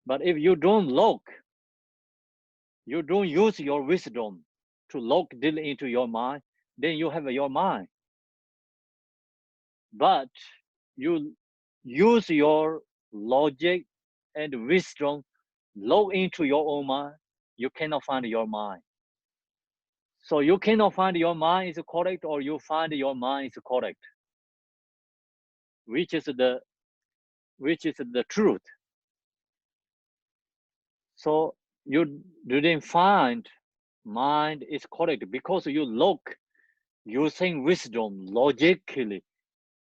But if you don't look, you don't use your wisdom to look deeply into your mind, then you have your mind. But you use your logic and wisdom, look into your own mind, you cannot find your mind. So you cannot find your mind is correct, or you find your mind is correct. Which is the truth. So you didn't find mind is correct because you look using wisdom logically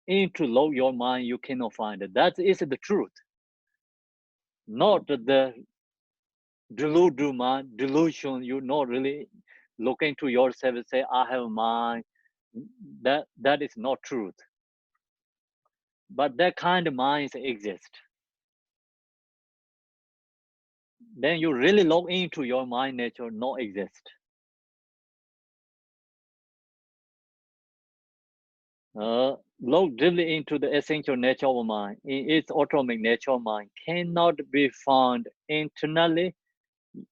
into your mind, you cannot find it. That is the truth, not the delusion. You not really look into yourself and say, I have mind. That is not truth. But that kind of minds exist. Then you really look into your mind nature, not exist. Look deeply into the essential nature of mind. In its autonomic nature of mind cannot be found internally.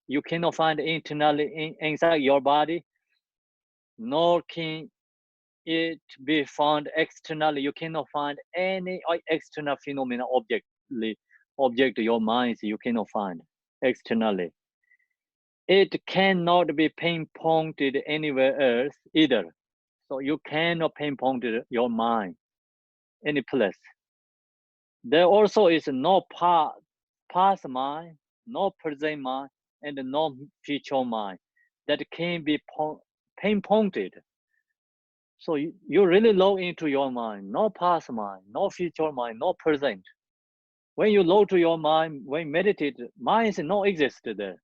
You cannot find internally inside your body, nor can it be found externally. You cannot find any external phenomena object your mind you cannot find externally. It cannot be pinpointed anywhere else either. So you cannot pinpoint your mind any place. There also is no past mind, no present mind, and no future mind that can be pinpointed. So you really look into your mind, no past mind, no future mind, no present. When you look to your mind, when meditate, mind is not exist there.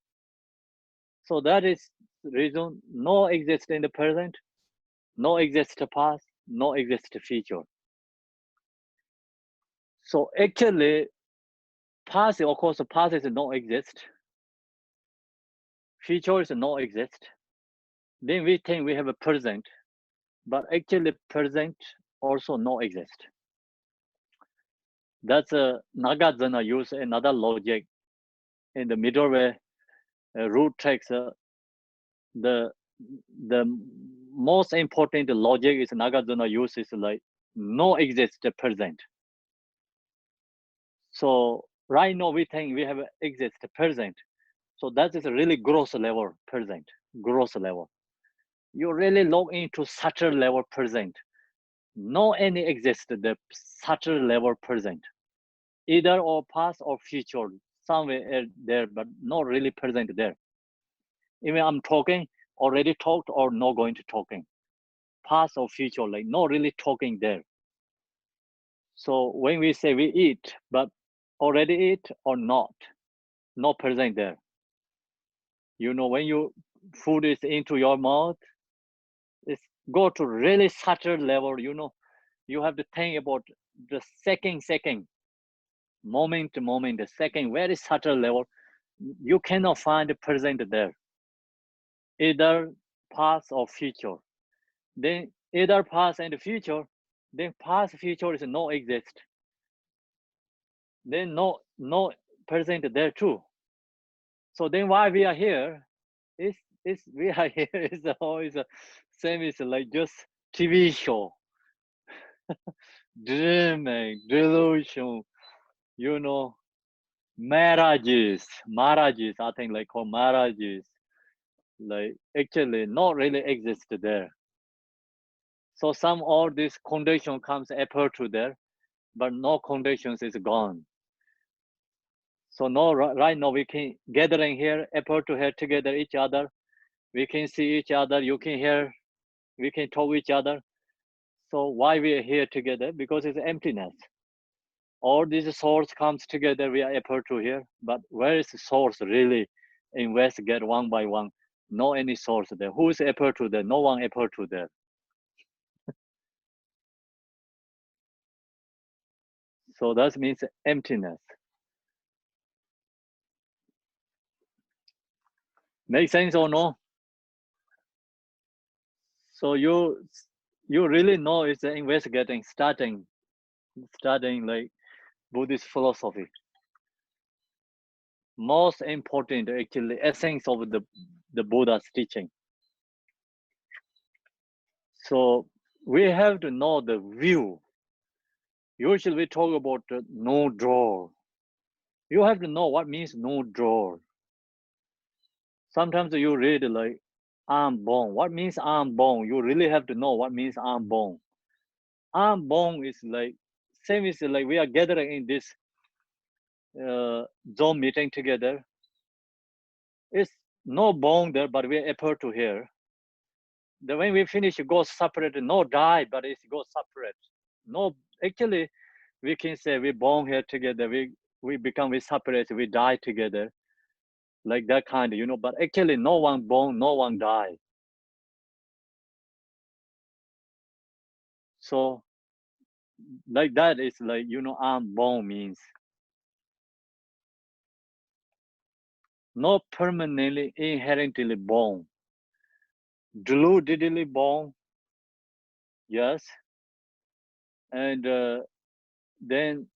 So that is the reason no exist in the present, no exist past, no exist future. So actually, past, of course, past is not exist. Future is not exist. Then we think we have a present, but actually present also not exist. That's Nagarjuna use another logic in the middle way. Root takes the most important logic is Nagarjuna uses like no exist present. So right now we think we have exist present. So that is a really gross level present, gross level. You really look into subtle level present. No any exist the subtle level present. Either or past or future, somewhere there, but not really present there. Even I'm talking, already talked or not going to talking. Past or future, like not really talking there. So when we say we eat, but already eat or not present there. You know, when you food is into your mouth, it's go to really subtle level, you know, you have to think about the second, moment to moment, the second, very subtle level. You cannot find the present there, either past or future. Then either past and future, then past future is no exist. Then no present there too. So then why we are here is we are here is always the same is like just TV show. Dreaming, delusion, you know, marriages, I think like called marriages, like actually not really exist there. So some all this condition comes appear to there, but no conditions is gone. So no, right now we can gathering here, appear to hear together each other. We can see each other. You can hear. We can talk each other. So why we are here together? Because it's emptiness. All these source comes together. We are able to hear. But where is the source really? Investigate one by one. No any source there. Who is able to there? No one able to there. So that means emptiness. Make sense or no? So you really know it's investigating, studying like Buddhist philosophy. Most important, actually, essence of the Buddha's teaching. So we have to know the view. Usually we talk about no drawer. You have to know what means no drawer. Sometimes you read like arm bone. What means arm bone? You really have to know what means arm bone. Arm bone is like same is like we are gathering in this Zoom meeting together. It's no bone there, but we are able to hear. Then when we finish, it goes separate. No die, but it goes separate. No, actually, we can say we born here together. We become we separate. We die together, like that kind, you know. But actually, no one born, no one die. So, like that is like you know, born means not permanently, inherently born. Deludedly born, yes, and then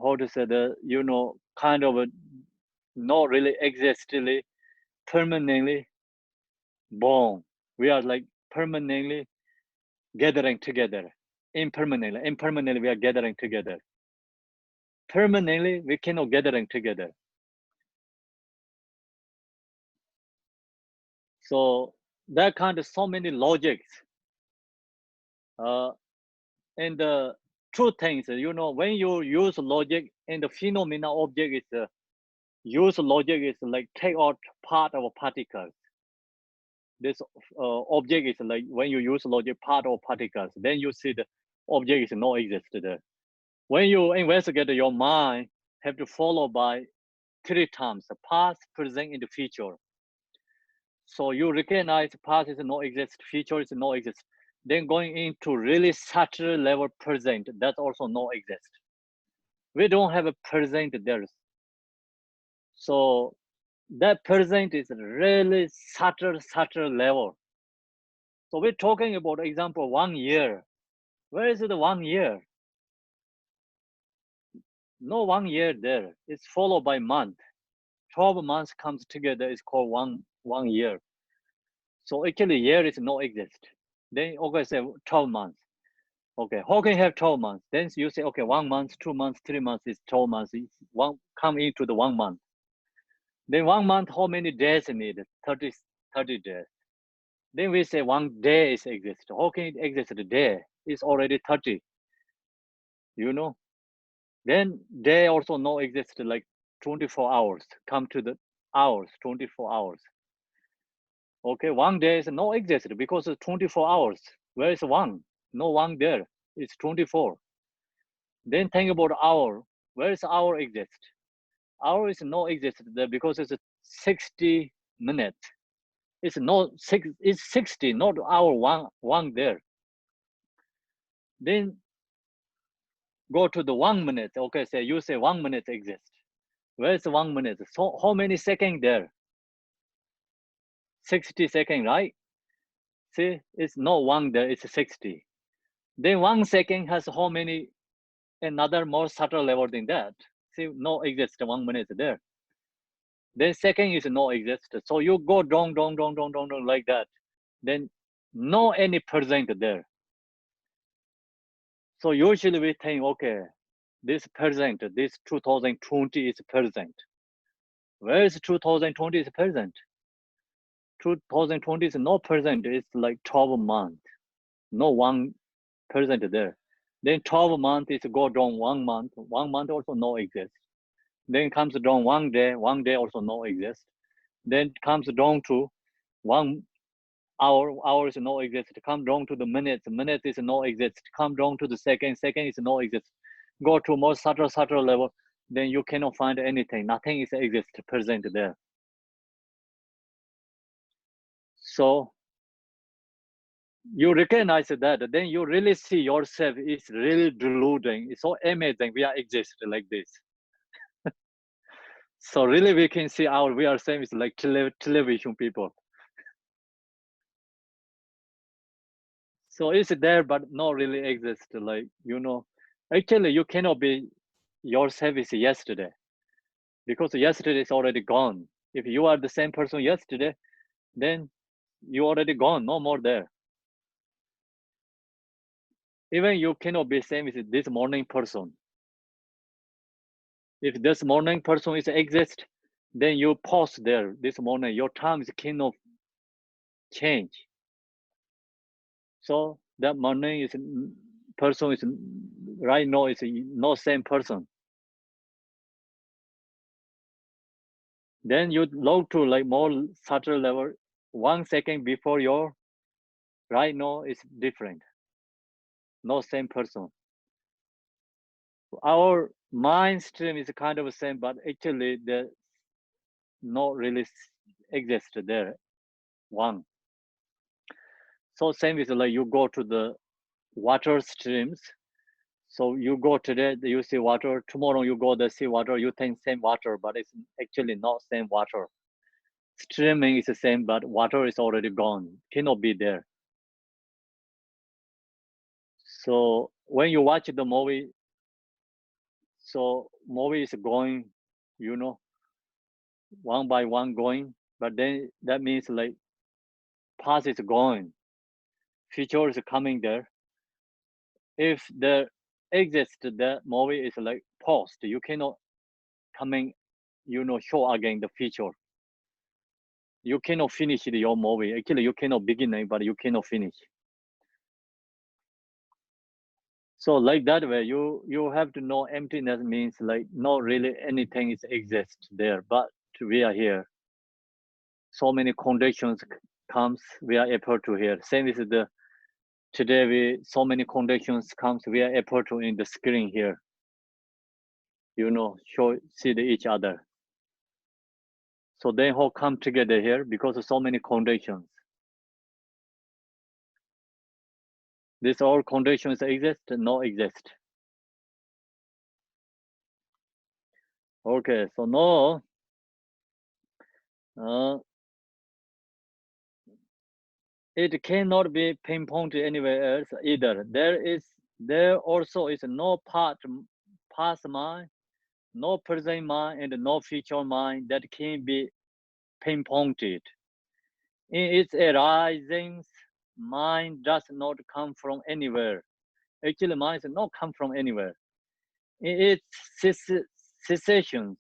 how to say the you know kind of a not really existently permanently born. We are like permanently gathering together. Impermanently we are gathering together. Permanently we cannot gathering together. So that kind of so many logics. And the two things, you know, when you use logic and the phenomena object is use logic is like take out part of particles. This object is like when you use logic part of particles, then you see the object is not exist there. When you investigate your mind, have to follow by 3 times: the past, present, and the future. So you recognize past is no exist, future is no exist. Then going into really subtle level present, that also no exist. We don't have a present there. So that present is really subtle level. So we're talking about example 1 year. Where is the 1 year? No 1 year there. It's followed by month. 12 months comes together is called one year. So actually year is no exist. Then okay, say 12 months. Okay, how can you have 12 months? Then you say, okay, 1 month, 2 months, 3 months is 12 months. It's one come into the 1 month. Then 1 month, how many days need? 30 days. Then we say 1 day is exist. How can it exist a day? It's already 30. You know? Then day also no exist like 24 hours. Come to the hours, 24 hours. Okay, 1 day is no exist because it's 24 hours. Where is 1? No 1 there. It's 24. Then think about hour. Where is hour exist? Hour is no exist there because it's 60 minutes. It's not six. It's 60, not hour one there. Then go to the 1 minute. Okay, say you say 1 minute exists. Where is 1 minute? So how many seconds there? 60 seconds, right? See, it's not 1 there. It's 60. Then 1 second has how many? Another more subtle level than that. See, no exist 1 minute there. Then second is no exist. So you go down like that. Then no any present there. So usually we think, okay, this present, this 2020 is present. Where is 2020 is present? 2020 is not present. It's like 12 months. No 1% there. Then 12 months is go down 1 month. 1 month also no exist. Then comes down 1 day. 1 day also no exist. Then comes down to 1 hour. Hour is no exist. Come down to the minutes. Minutes is no exist. Come down to the second. Second is no exist. Go to more subtle level. Then you cannot find anything. Nothing is exist present there. So you recognize that, then you really see yourself is really deluding. It's so amazing we are exist like this. So really we can see we are same is like television people. So it's there but not really exist, like, you know. Actually you cannot be yourself is yesterday because yesterday is already gone. If you are the same person yesterday, then you already gone, no more there. Even you cannot be same as this morning person. If this morning person is exist, then you pause there. This morning, your times cannot change. So that morning is person is right now is not same person. Then you log to like more subtle level. 1 second before your right now is different. No same person. Our mind stream is kind of the same, but actually the not really exist there. One. So same is like you go to the water streams. So you go today, you see water. Tomorrow you go the see water. You think same water, but it's actually not same water. Streaming is the same, but water is already gone. Cannot be there. So when you watch the movie, so movie is going, you know, one by one going, but then that means like past is going, future is coming there. If there exists, the movie is like paused. You cannot coming, show again the future. You cannot finish your movie. Actually, you cannot begin it, but you cannot finish. So like that way, you have to know emptiness means like not really anything is exist there, but we are here. So many conditions comes, we are able to hear. Same is the today we so many conditions comes, we are able to in the screen here. Show see each other. So they all come together here because of so many conditions. These all conditions exist, no exist. Okay, so now it cannot be pinpointed anywhere else either. There also is no past mind, no present mind, and no future mind that can be pinpointed. In its arisings, mind does not come from anywhere. Actually, mind does not come from anywhere. In its cessations,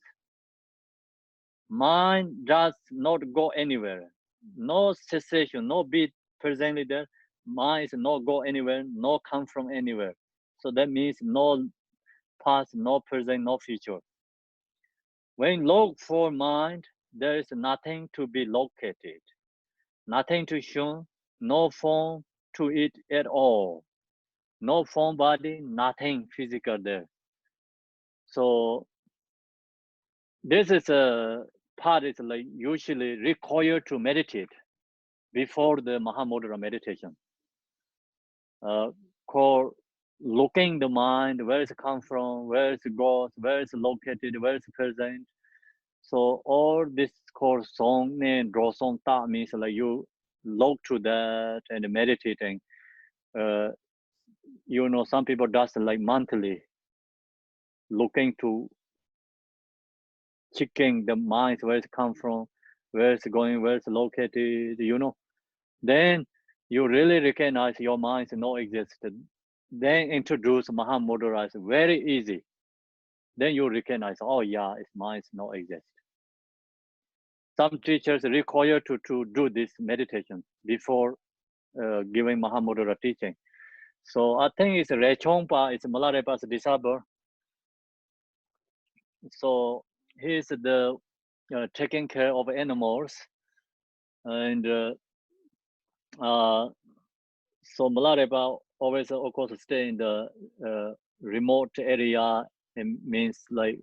mind does not go anywhere. No cessation, no be presently there. Mind is not go anywhere, no come from anywhere. So that means no past, no present, no future. When look for mind, there is nothing to be located, nothing to show, no form to it at all. No form body, nothing physical there. So this is a part is like usually required to meditate before the Mahamudra meditation. Called looking the mind, where it come from, where it goes, where it's located, where it's present. So all this called song and draw song ta means like you look to that and meditating. Some people does like monthly, looking to checking the mind, where it come from, where it's going, where it's located, Then you really recognize your mind no existed. Then introduce Mahamudra is very easy. Then you recognize, oh yeah, its mind no exist. Some teachers require to do this meditation before giving Mahamudra teaching. So I think it's Rechongpa, it's Milarepa's disciple. So he's the taking care of animals, and so Milarepa always, of course, stay in the remote area. It means like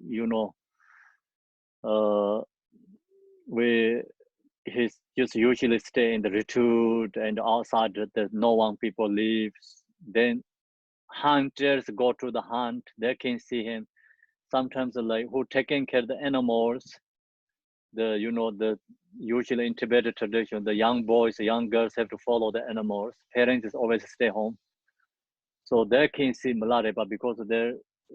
he's just usually stay in the retreat and outside there's no one people lives. Then hunters go to the hunt, they can see him. Sometimes like who taking care of the animals, the usually in Tibetan tradition, the young boys, the young girls have to follow the animals. Parents is always stay home. So they can see Milarepa because they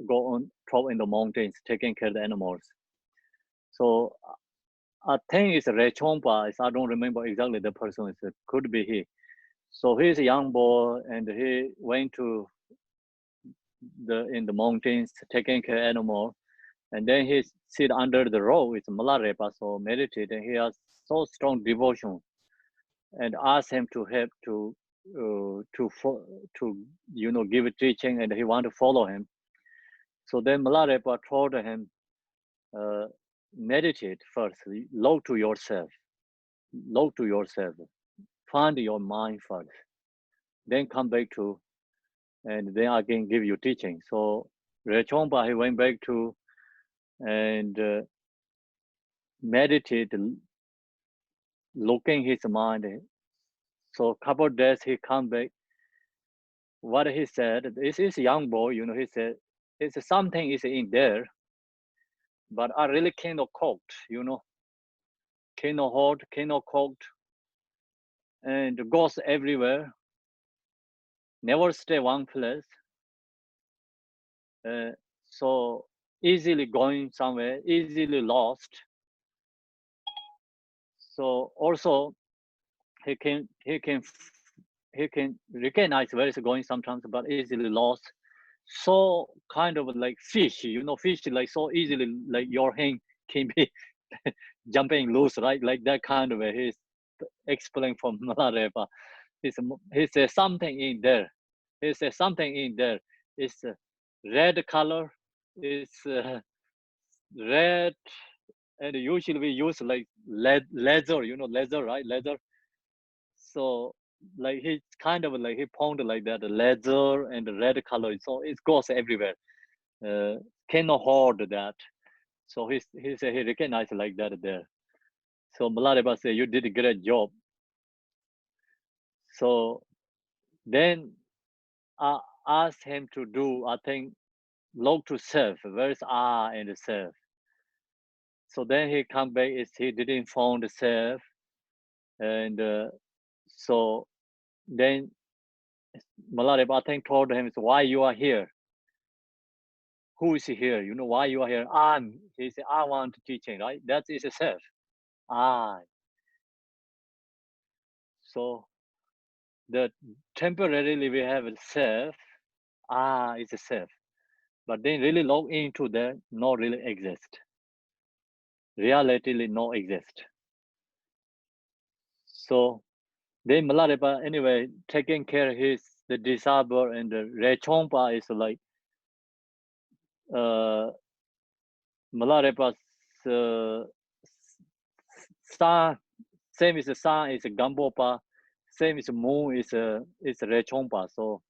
go on top in the mountains taking care of the animals. So I think it's Rechongpa. I don't remember exactly the person. It could be he. So he's a young boy and he went to in the mountains taking care of animals. And then he sit under the rock with Milarepa, so meditate, and he has so strong devotion, and ask him to help to give teaching, and he want to follow him. So then Milarepa told him, meditate first, look to yourself, find your mind first, then come back to, and then I can give you teaching. So Rechongpa, he went back to and meditate, looking his mind. So a couple of days he come back. What he said, this is young boy, he said, it's something is in there, but I really cannot cope, cannot hold, cannot cope, and goes everywhere, never stay one place. So easily going somewhere, easily lost. So also he can recognize where it's going sometimes, but easily lost. So kind of like fish, fish like so easily, like your hand can be jumping loose, right? Like that kind of way. He's explaining from Malarepa. He says something in there. He says something in there. It's red color. It's red, and usually we use like leather, leather, right? Leather. So like he kind of like he pounded like that, leather and the red color. So it goes everywhere. Cannot hold that. So he said he recognized like that there. So Malarepa said, you did a great job. So then I asked him to do, I think, log to self. Where's R and self? So then he come back, he didn't find the self. And so then Malarepa, I think, told him, why you are here? Who is here? Why you are here? He said, I want teaching, right? That is a self. So the temporarily we have a self, it's a self. But then really log into that, not really exist. Reality no exist. So then Malarepa anyway taking care of the disabled, and the Rechompa is like Malarepa's sun, same as the sun is a Gambopa, same as moon is Rechompa. So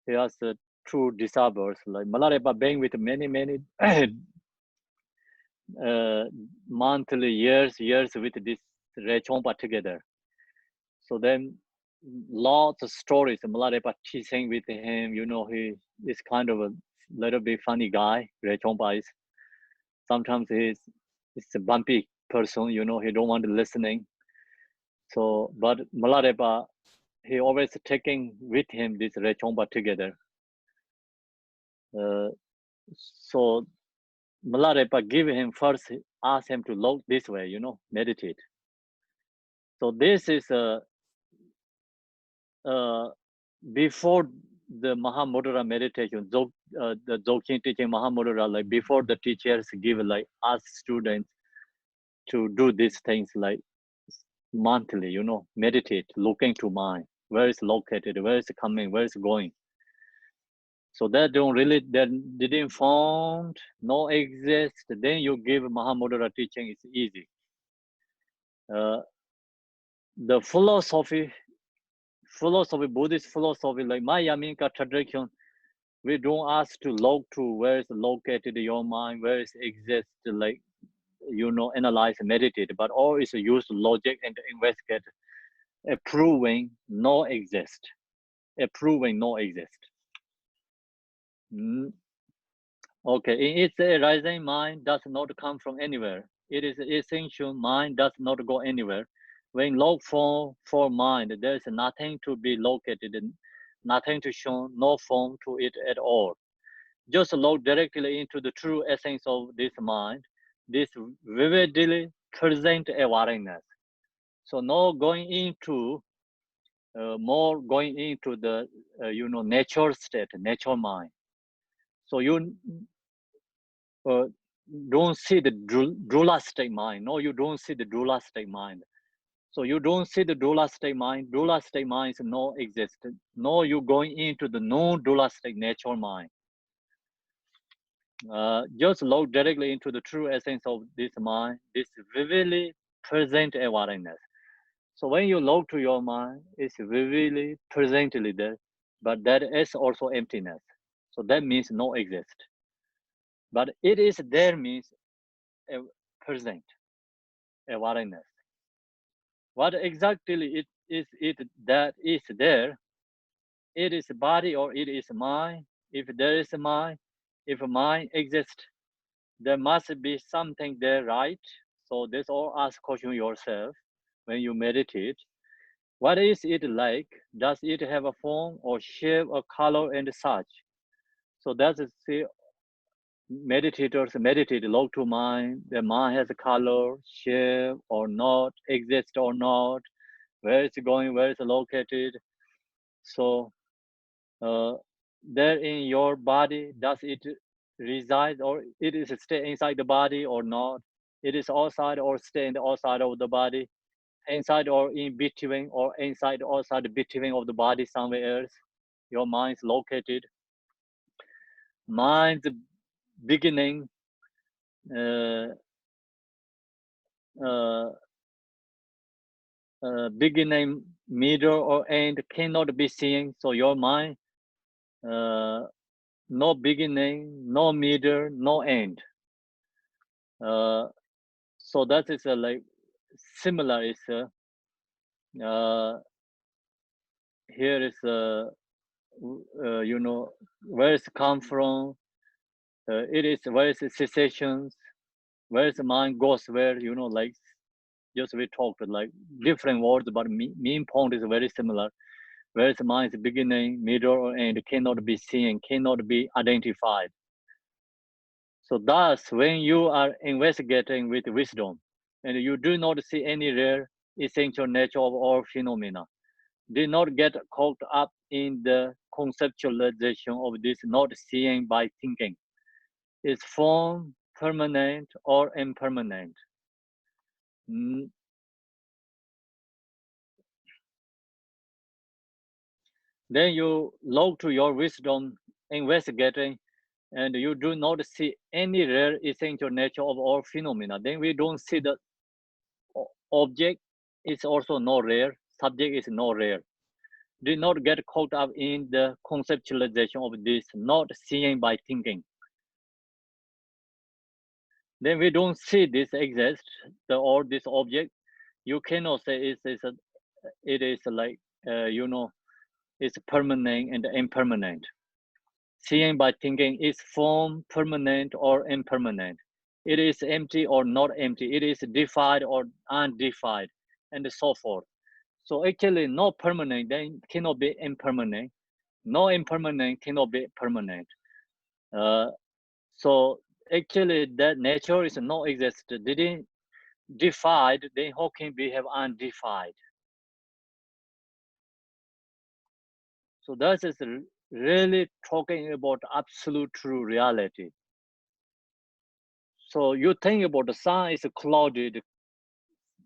he has two disabled, like Malarepa being with many monthly years with this Rechompa together. So then lots of stories Malarepa teaching with him. He is kind of a little bit funny guy. Rechompa is. Sometimes he's a bumpy person, he don't want to listening. So, but Malarepa, he always taking with him this Rechompa together. So Malarepa give him first, ask him to look this way, meditate. So this is before the Mahamudra meditation, the Dzogchen teaching Mahamudra, like before the teachers give like ask students to do these things like monthly, meditate, looking to mind, where is located, where is coming, where is going. So that didn't found, no exist. Then you give Mahamudra teaching, it's easy. The philosophy, Buddhist philosophy, like Mayamika tradition, we don't ask to look to where is located your mind, where is exist, like, analyze, meditate, but always use logic and investigate, proving no exist. Okay, in its arising, mind does not come from anywhere. It is essential, mind does not go anywhere. When look for mind, there is nothing to be located, nothing to show, no form to it at all. Just look directly into the true essence of this mind, this vividly present awareness. So no going into more going into the nature state, nature mind. So you don't see the dualistic mind. No, you don't see the dualistic mind. So you don't see the dualistic mind. Dualistic mind is no existence. No, you going into the non-dualistic nature mind. Just look directly into the true essence of this mind, this vividly present awareness. So when you look to your mind, it's vividly presently there, but that is also emptiness. So that means no exist. But it is there means present awareness. What exactly it is that is there? It is body or it is mind. If there is a mind, if a mind exists, there must be something there, right? So this all ask question yourself when you meditate. What is it like? Does it have a form or shape or color and such? So that's the meditators meditate, look to mind. The mind has a color, shape or not, exist or not. where it's going, where it's located. So there in your body, does it reside or it is stay inside the body or not? It is outside or stay in the outside of the body, inside or in between, or inside or outside between of the body somewhere else. Your mind is located. Mind's beginning, beginning, middle, or end cannot be seen. So your mind, no beginning, no middle, no end. So that is like similar. Is here is you know, where it's come from. It is where is cessations, where is the mind goes where, you know, like just we talked like different words, but main point is very similar. Where is the mind's beginning, middle, or end cannot be seen, cannot be identified. So thus, when you are investigating with wisdom, and you do not see any rare essential nature of all phenomena, do not get caught up in the conceptualization of this not seeing by thinking. Is form permanent or impermanent? Then you look to your wisdom investigating, and you do not see any rare essential nature of all phenomena. Then we don't see the object is also no rare, subject is no rare. Do not get caught up in the conceptualization of this not seeing by thinking. Then we don't see this exist, or this object. You cannot say it is like, you know, it's permanent and impermanent. Seeing by thinking is form permanent or impermanent. It is empty or not empty. It is defied or undefied, and so forth. So actually, no permanent then cannot be impermanent. No impermanent cannot be permanent. So actually, that nature is not exist. Didn't defied, then how can we have undefied? So that is really talking about absolute true reality. So you think about the sun is clouded.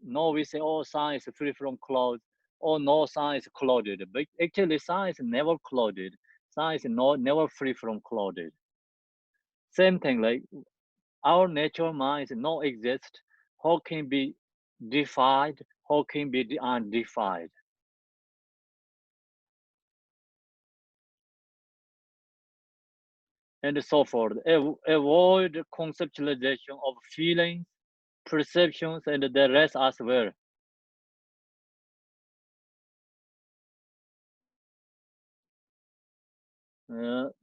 No, we say, oh, sun is free from clouds. Oh, no, sun is clouded. But actually, sun is never clouded. Sun is never free from clouded. Same thing, like our nature mind is not exist. How can be defied? How can be undefied? And so forth. Avoid conceptualization of feelings, perceptions, and the rest as well.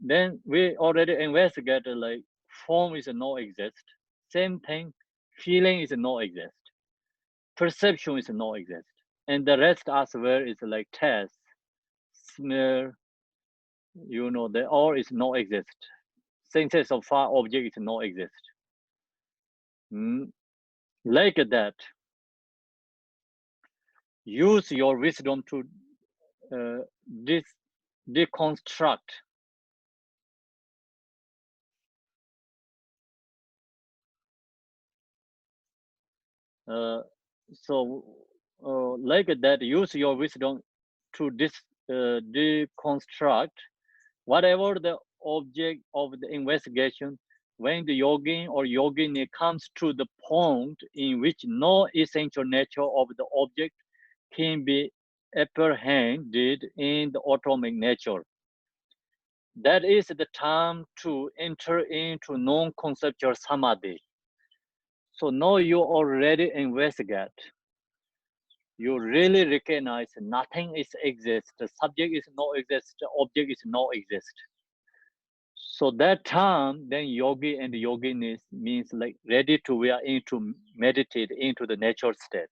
Then we already investigated like form is no exist. Same thing, feeling is no exist. Perception is no exist. And the rest as well is like taste, smell, you know, the all is no exist. Senses of far object is no exist. Like that, use your wisdom to deconstruct like that, use your wisdom to deconstruct whatever the object of the investigation. When the yogin or yogini comes to the point in which no essential nature of the object can be apprehended in the atomic nature, that is the time to enter into non-conceptual samadhi. So now you already investigate. You really recognize nothing is exist. The subject is no exist. The object is no exist. So that time, then yogi and yoginis means like ready to, we are into meditate into the natural state,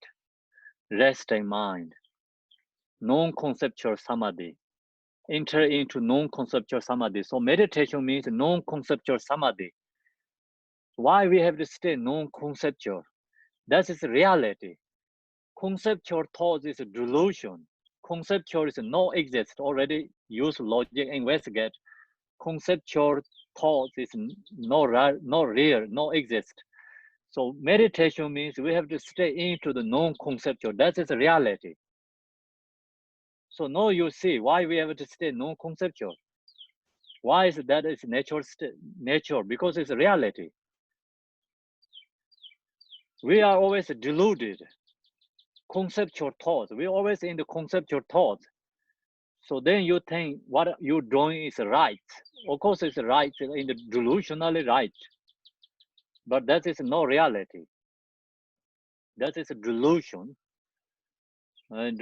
rest in mind, non-conceptual samadhi, enter into non-conceptual samadhi. So meditation means non-conceptual samadhi. Why we have to stay non-conceptual? That is reality. conceptual thought is a delusion. Conceptual is no exist. Already use logic, investigate. Conceptual thought is no real, no exist. So meditation means we have to stay into the non-conceptual. That is reality. So now you see why we have to stay non-conceptual. Why is that? It's nature because it's reality. We are always deluded. Conceptual thoughts. We're always in the conceptual thoughts. So then you think what you're doing is right. Of course, it's right in the delusionally right, but that is no reality. That is a delusion. And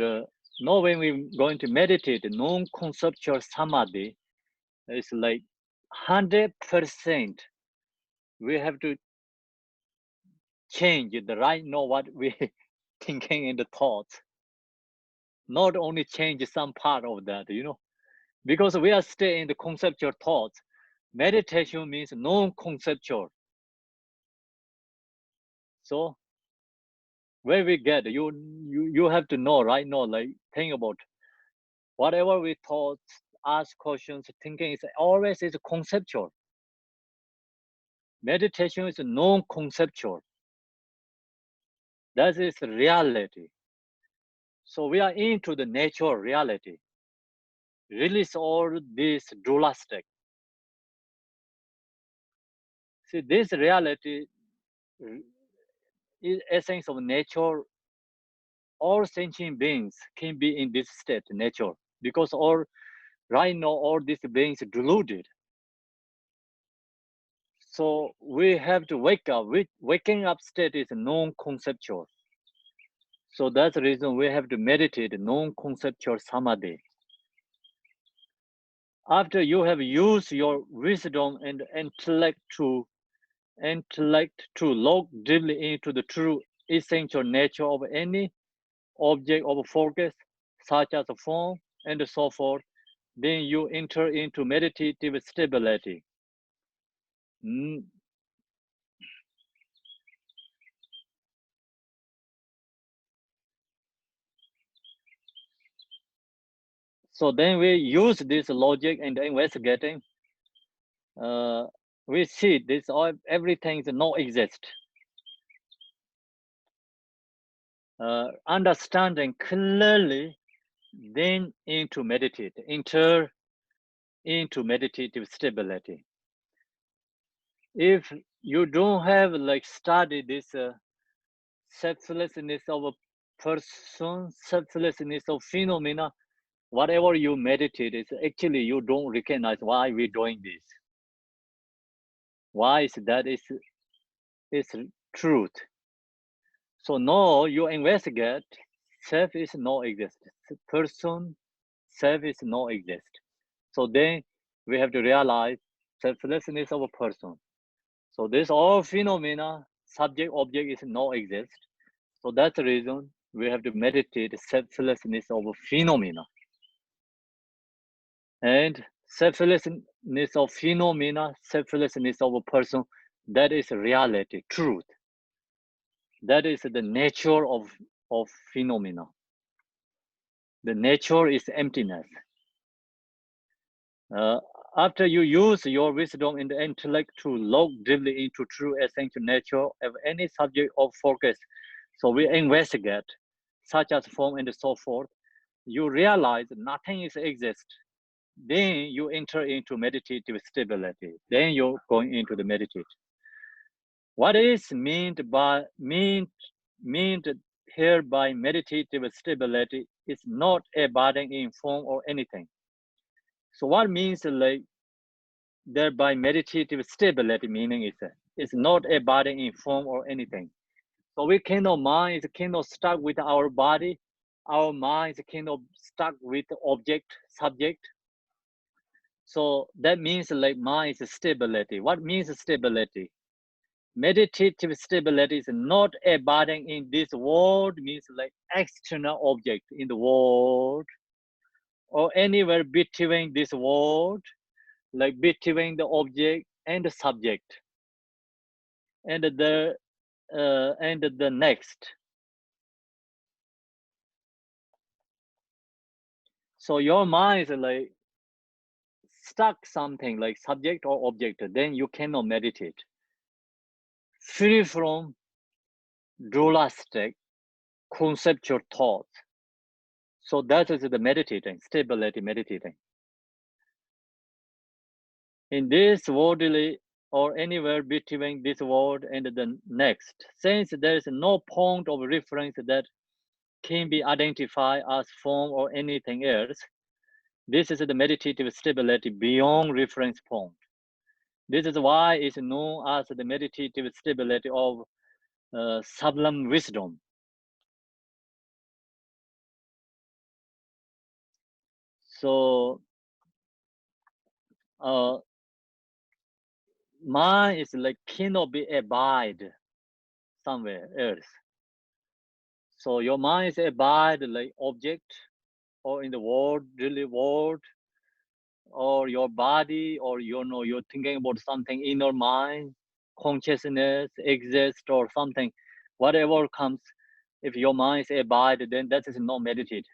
now when we're going to meditate, non-conceptual samadhi, it's like 100%. We have to change the right know what we thinking in the thoughts. Not only change some part of that, because we are still in the conceptual thoughts. Meditation means non-conceptual. So where we get, you have to know right now, like think about whatever we thought, ask questions, thinking is always is conceptual. Meditation is non-conceptual. That is reality. So we are into the natural reality. Release all this dualistic. See, this reality is essence of nature. All sentient beings can be in this state, nature, because right now all these beings deluded. So we have to wake up. Waking up state is non-conceptual. So that's the reason we have to meditate non-conceptual samadhi. After you have used your wisdom and intellect to look deeply into the true essential nature of any object of focus, such as a form and so forth, then you enter into meditative stability. So then we use this logic and investigating. We see this everything is no exist. Understanding clearly, then enter into meditative stability. If you don't have like studied this selflessness of a person, selflessness of phenomena, whatever you meditate is actually you don't recognize why we're doing this. Why is that is truth. So now you investigate, self is no exist. Person, self is no exist. So then we have to realize selflessness of a person. So this all phenomena, subject, object is no exist. So that's the reason we have to meditate selflessness of a phenomena. And selflessness of phenomena, selflessness of a person, that is reality, truth. That is the nature of phenomena. The nature is emptiness. After you use your wisdom and intellect to look deeply into true essential nature of any subject of focus, so we investigate, such as form and so forth, you realize nothing is exist. Then you enter into meditative stability. Then you're going into the meditation. What is meant here by meditative stability is not a burden in form or anything. So what means like thereby meditative stability meaning is it's not a burden in form or anything. So we cannot mind is cannot stuck with our body. Our mind is cannot stuck with object, subject. So that means like mind is stability. What means stability? Meditative stability is not a burden in this world, means like external object in the world or anywhere between this world, like between the object and the subject and the next. So your mind is like stuck something like subject or object, then you cannot meditate. Free from dualistic conceptual thoughts. So that is the meditating, stability meditating. In this worldly or anywhere between this world and the next, since there is no point of reference that can be identified as form or anything else, this is the meditative stability beyond reference point. This is why it's known as the meditative stability of sublime wisdom. So mind is like cannot be abide somewhere else. So your mind is abide like object or in the world, really world, or your body, or you know you're thinking about something in your mind, consciousness exist or something, whatever comes. If your mind is abide, then that is not meditate.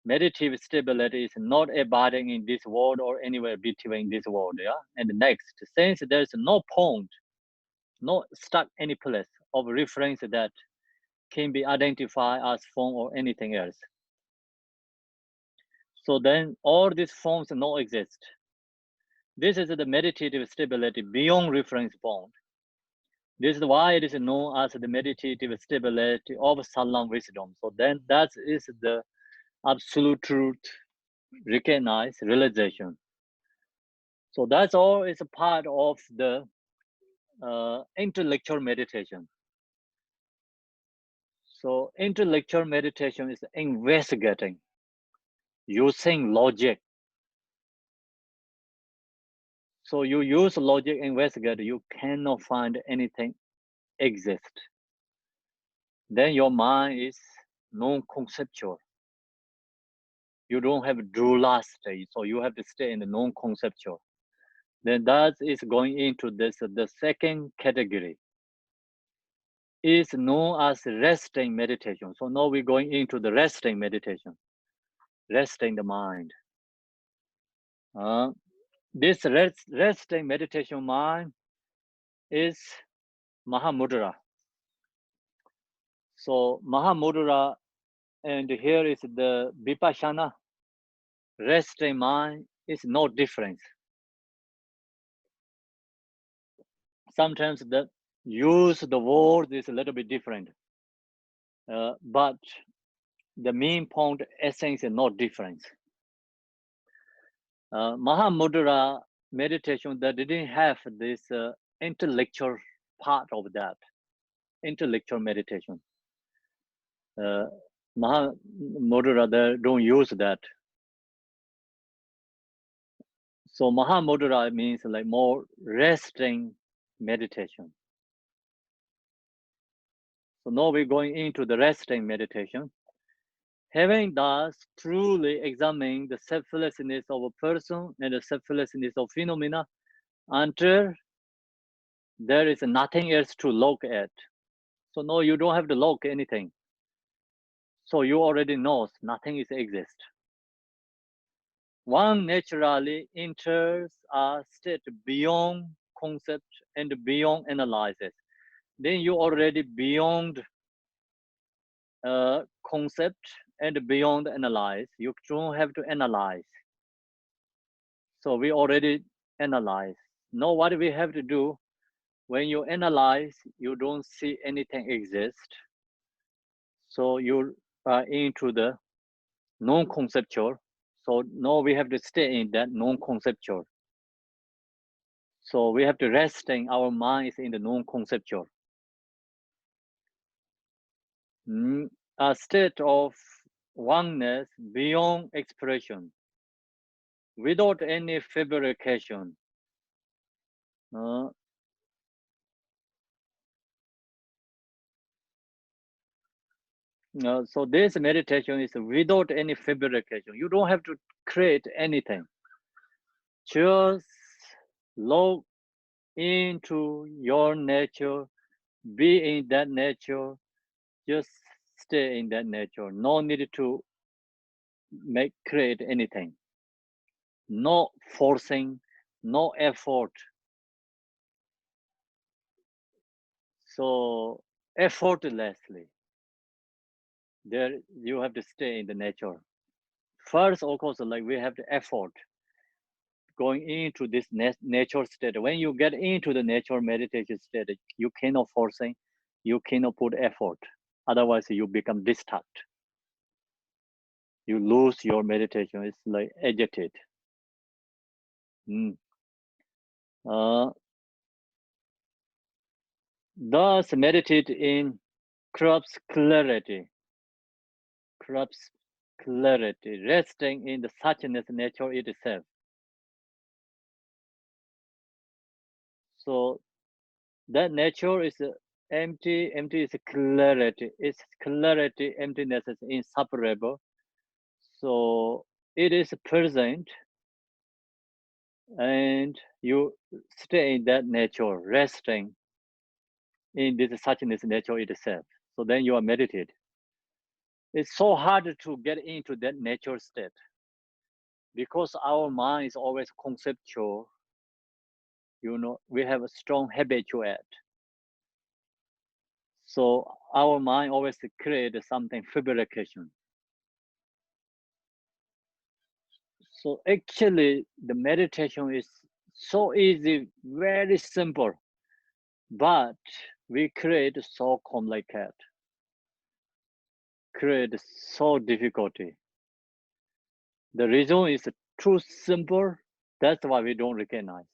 Meditative stability is not abiding in this world or anywhere between this world, yeah, and the next. Since there's no point, no stuck any place of reference that can be identified as form or anything else. So then all these forms no exist. This is the meditative stability beyond reference point. This is why it is known as the meditative stability of Salam wisdom. So then that is the absolute truth, recognized realization. So that's all is a part of the intellectual meditation. So intellectual meditation is investigating, using logic. So you use logic, investigate, you cannot find anything exist. Then your mind is non-conceptual. You don't have duality, so you have to stay in the non-conceptual. Then that is going into this, the second category is known as resting meditation. So now we're going into the resting meditation, resting the mind. This resting meditation mind is Mahamudra. So Mahamudra, and here is the Vipassana, resting mind is no difference. Sometimes the use the word is a little bit different, but the main point essence is no difference. Mahamudra meditation that didn't have this intellectual part of that, intellectual meditation. Mahamudra they don't use that. So Mahamudra means like more resting meditation. So now we're going into the resting meditation. Having thus truly examined the selflessness of a person and the selflessness of phenomena until there is nothing else to look at. So no, you don't have to look anything. So you already know nothing is exist. One naturally enters a state beyond concept and beyond analysis. Then you already beyond concept and beyond analyze. You don't have to analyze. So we already analyze. Now what we have to do, when you analyze, you don't see anything exist. So you are into the non-conceptual. So now we have to stay in that non-conceptual. So we have to resting our minds in the non-conceptual. A state of oneness beyond expression, without any fabrication. So this meditation is without any fabrication. You don't have to create anything. Just look into your nature, be in that nature, just stay in that nature. No need to create anything. No forcing, no effort. So effortlessly, there you have to stay in the nature. First, of course, like we have the effort going into this nature state. When you get into the nature meditation state, you cannot forcing, you cannot put effort. Otherwise, you become distracted. You lose your meditation. It's like agitated. Thus, meditate in corrupts clarity, resting in the suchness nature itself. So that nature is empty. Empty is clarity. Its clarity, emptiness is inseparable. So it is present, and you stay in that nature, resting in this suchness nature itself. So then you are meditated. It's so hard to get into that nature state because our mind is always conceptual. You know, we have a strong habituate. So our mind always creates something fabrication. So actually, the meditation is so easy, very simple, but we create so complicated, create so difficulty. The reason is too simple. That's why we don't recognize.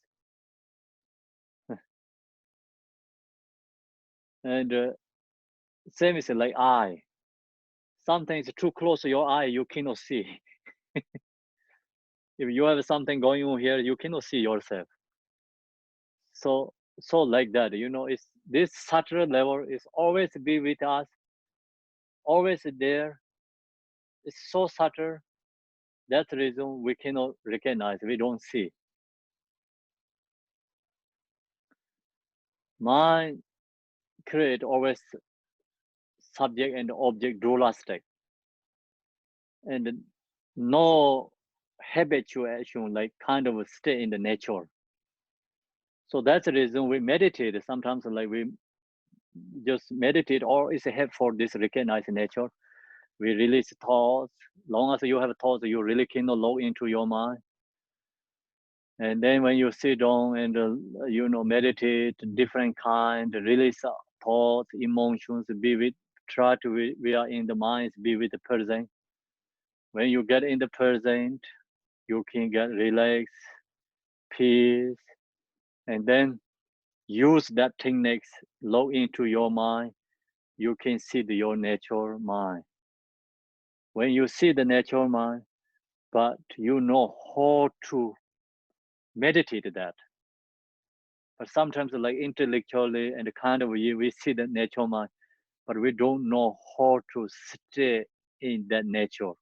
And same is like eye. Something is too close to your eye, you cannot see. If you have something going on here, you cannot see yourself. So like that, you know, it's this subtle level is always be with us, always there. It's so subtle. That's the reason we cannot recognize, we don't see. Mind create always subject and object dualistic, and no habituation, like kind of stay in the nature. So that's the reason we meditate. Sometimes like we just meditate, or is help for this recognized nature. We release thoughts. Long as you have thoughts, you really cannot log into your mind. And then when you sit down and you know, meditate, different kind, release thoughts, emotions, be with, try to we are in the mind, be with the present. When you get in the present, you can get relaxed, peace, and then use that techniques, log into your mind. You can see your natural mind. When you see the natural mind, but you know how to meditate that. But sometimes like intellectually and kind of we see the natural mind, but we don't know how to stay in that nature.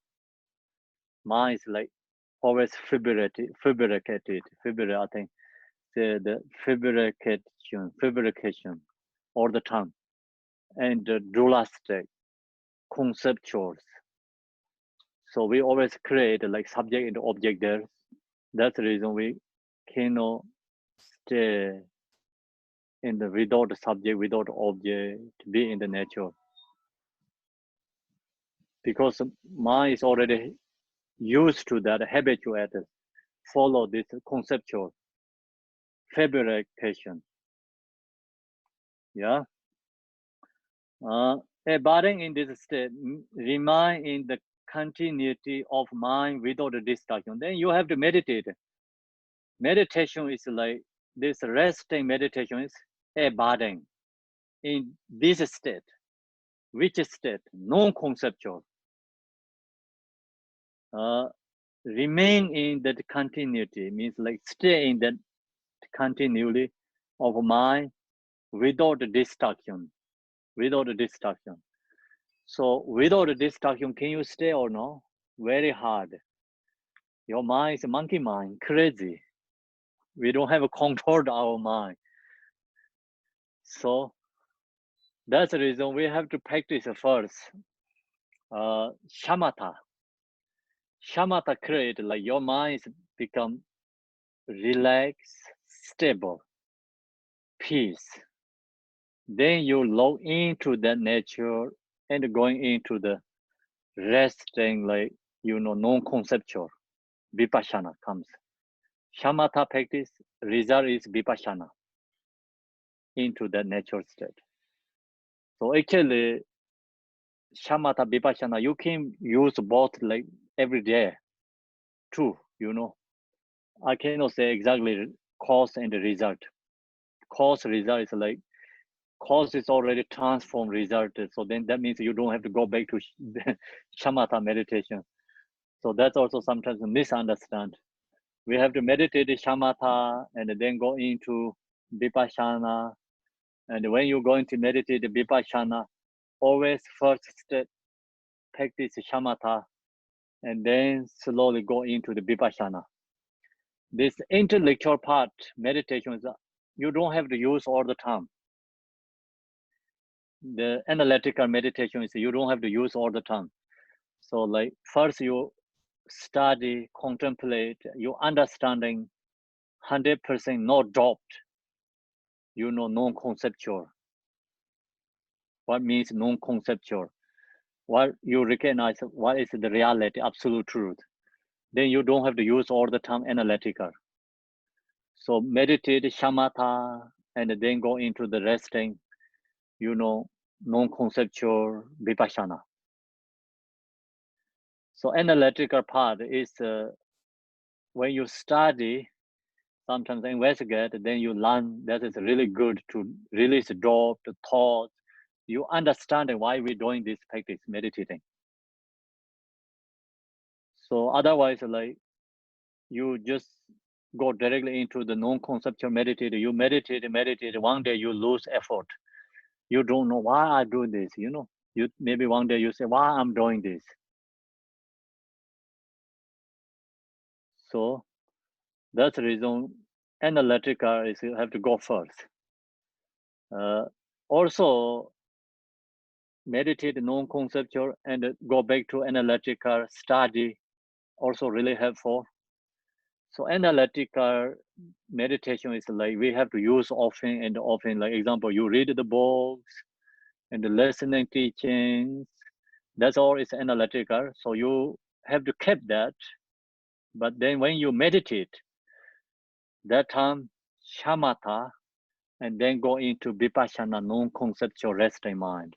Mind is like always fabricated, I think the fabrication all the time, and dualistic, conceptuals. So we always create like subject and object there. That's the reason we cannot stay in the without subject, without object, be in the nature. Because mind is already used to that habituate, follow this conceptual fabrication. Yeah. Abiding in this state, remain in the continuity of mind without a distraction. Then you have to meditate. Meditation is like this resting meditation is abiding in this state. Which state? Non-conceptual. Remain in that continuity means like stay in that continuity of mind without distraction. Without distraction. So without distraction, can you stay or no? Very hard. Your mind is a monkey mind, crazy. We don't have a control our mind. So that's the reason we have to practice first. Shamatha. shamatha create like your mind become relaxed, stable, peace. Then you log into that nature and going into the resting, like non-conceptual. Vipassana comes. Shamatha practice result is vipassana into the natural state. So actually, shamatha vipassana you can use both like every day too. I cannot say exactly cause and result. Cause result is like cause is already transformed result. So then that means you don't have to go back to shamatha meditation. So that's also sometimes a misunderstand. We have to meditate shamatha and then go into vipassana. And when you go into meditate vipassana, always first step practice shamatha and then slowly go into the vipassana. This intellectual part meditation is you don't have to use all the time. The analytical meditation is you don't have to use all the time. So like first you study, contemplate, you understanding 100% not dropped, non-conceptual. What means non-conceptual? What you recognize what is the reality, absolute truth. Then you don't have to use all the time analytical. So meditate shamatha and then go into the resting, non-conceptual vipassana. So analytical part is when you study, sometimes investigate, then you learn that is really good to release doubt, thoughts. You understand why we're doing this practice, meditating. So otherwise, like you just go directly into the non-conceptual meditate. You meditate. One day you lose effort. You don't know why I do this. You maybe one day you say why I'm doing this. So that's the reason analytical is you have to go first. Also meditate non-conceptual and go back to analytical study, also really helpful. So analytical meditation is like we have to use often and often. Like example, you read the books and the listening teachings. That's all is analytical. So you have to keep that. But then when you meditate, that time shamatha, and then go into vipassana, non-conceptual resting mind.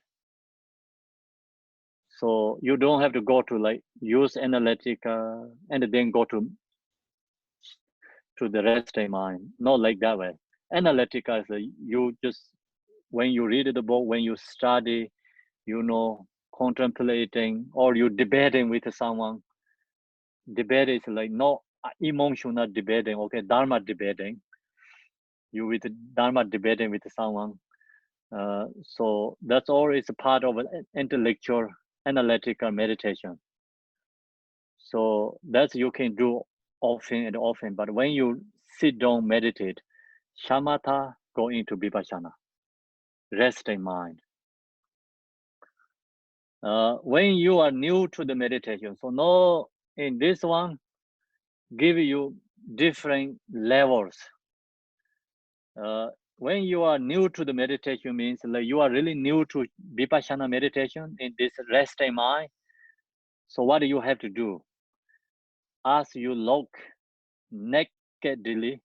So you don't have to go to like use analytical and then go to the resting mind. Not like that way. Analytical is you just when you read the book, when you study, contemplating or you debating with someone. Debate is like not emotional debating, okay, dharma debating. You with dharma debating with someone. So that's all is a part of an intellectual analytical meditation. So that's you can do often and often. But when you sit down, meditate, shamatha go into vipassana, resting mind. When you are new to the meditation, so no, in this one, give you different levels. When you are new to the meditation means like you are really new to vipassana meditation in this resting mind. So what do you have to do? As you look nakedly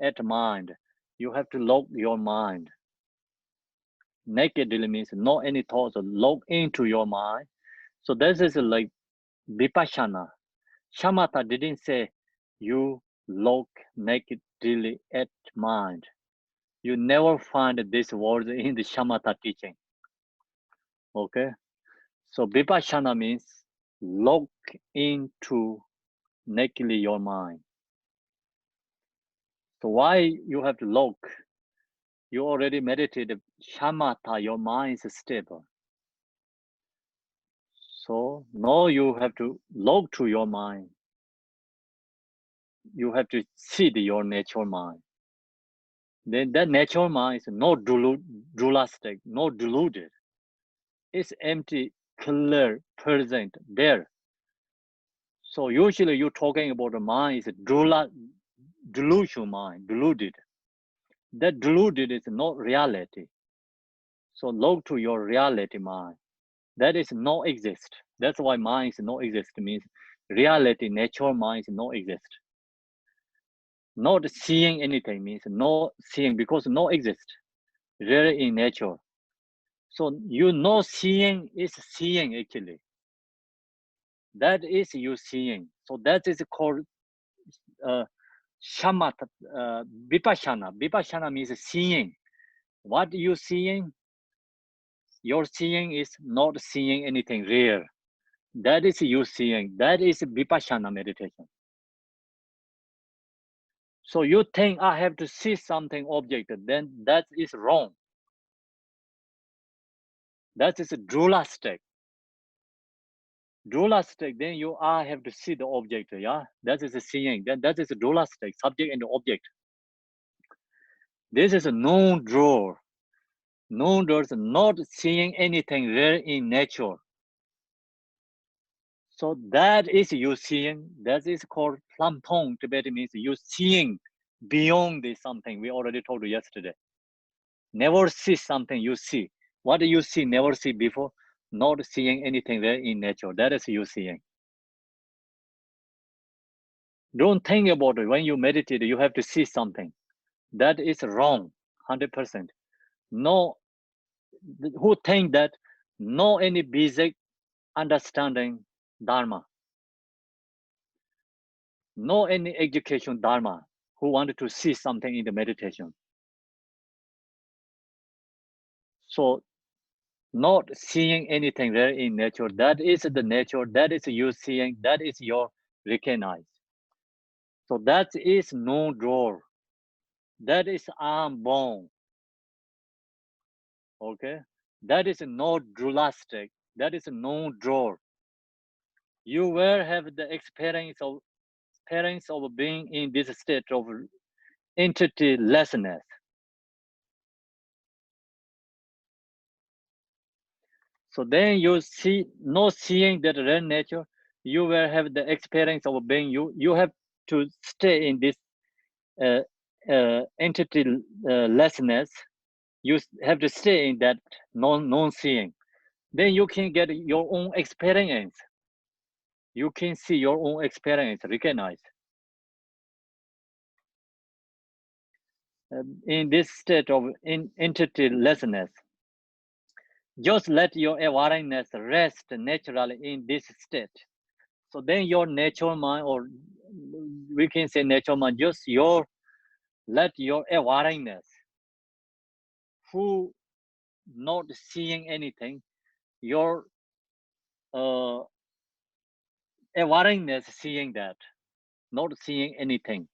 at mind, you have to look your mind. Nakedly means no any thoughts, look into your mind. So this is like vipassana. Shamatha didn't say you look nakedly at mind. You never find this word in the shamatha teaching. Okay, so vipassana means look into nakedly your mind. So why you have to look? You already meditated shamatha, your mind is stable. So now you have to look to your mind. You have to see your natural mind. Then that natural mind is not dualistic, not deluded. It's empty, clear, present, there. So usually you're talking about the mind is delusion mind, deluded. That deluded is not reality. So look to your reality mind. That is not exist. That's why mind is not exist means reality, nature mind is not exist. Not seeing anything means not seeing because no exist. Really in nature. So you know seeing is seeing actually. That is you seeing. So that is called shamatha, vipassana. Vipassana means seeing. What you seeing? Your seeing is not seeing anything real. That is you seeing. That is vipassana meditation. So you think I have to see something object, then that is wrong. That is dualistic. Dualistic, then you I have to see the object, yeah? That is seeing. Then that is dualistic, subject and object. This is a non-drawer. Non-drawer is not seeing anything real in nature. So that is you seeing. That is called Plamtong. Tibetan means you seeing beyond this something. We already told you yesterday. Never see something you see. What you see, never see before. Not seeing anything there in nature. That is you seeing. Don't think about it. When you meditate, you have to see something. That is wrong, 100%. No, who think that no any basic understanding Dharma. No any education Dharma who wanted to see something in the meditation. So not seeing anything there in nature, that is the nature, that is you seeing, that is your recognize. So that is no drawer. That is unborn. Okay? That is no dualistic. That is no drawer. You will have the experience of being in this state of entity-lessness. So then you see, no seeing that real nature, you will have the experience of being you. You have to stay in this entity-lessness. You have to stay in that non-seeing. Then you can get your own experience. You can see your own experience, recognize. In this state of entity-lessness, just let your awareness rest naturally in this state. So then your natural mind, or we can say natural mind, just let your awareness, who not seeing anything, your awareness seeing that, not seeing anything.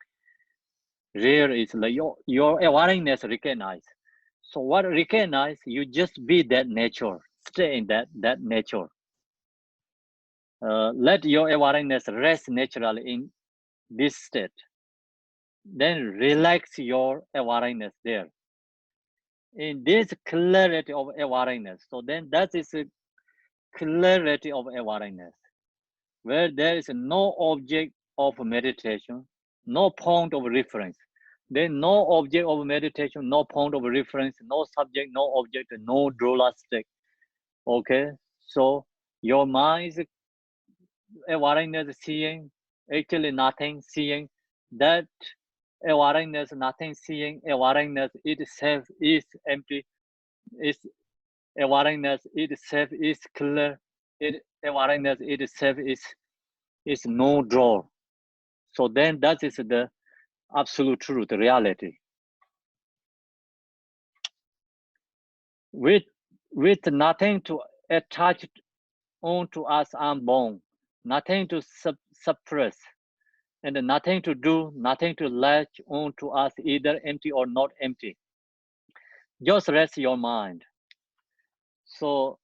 Rare is like your awareness recognize. So what recognize, you just be that nature, stay in that nature. Let your awareness rest naturally in this state. Then relax your awareness there. In this clarity of awareness. So then that is a clarity of awareness, where there is no object of meditation, no point of reference. Then no object of meditation, no point of reference, no subject, no object, no dualistic. Okay, so your mind is awareness seeing, actually nothing seeing. That awareness, nothing seeing, awareness itself is empty, is awareness itself is clear, awareness itself is no draw. So then that is the absolute truth, reality. With nothing to attach on to us unborn, nothing to suppress, and nothing to do, nothing to latch on to us, either empty or not empty. Just rest your mind. So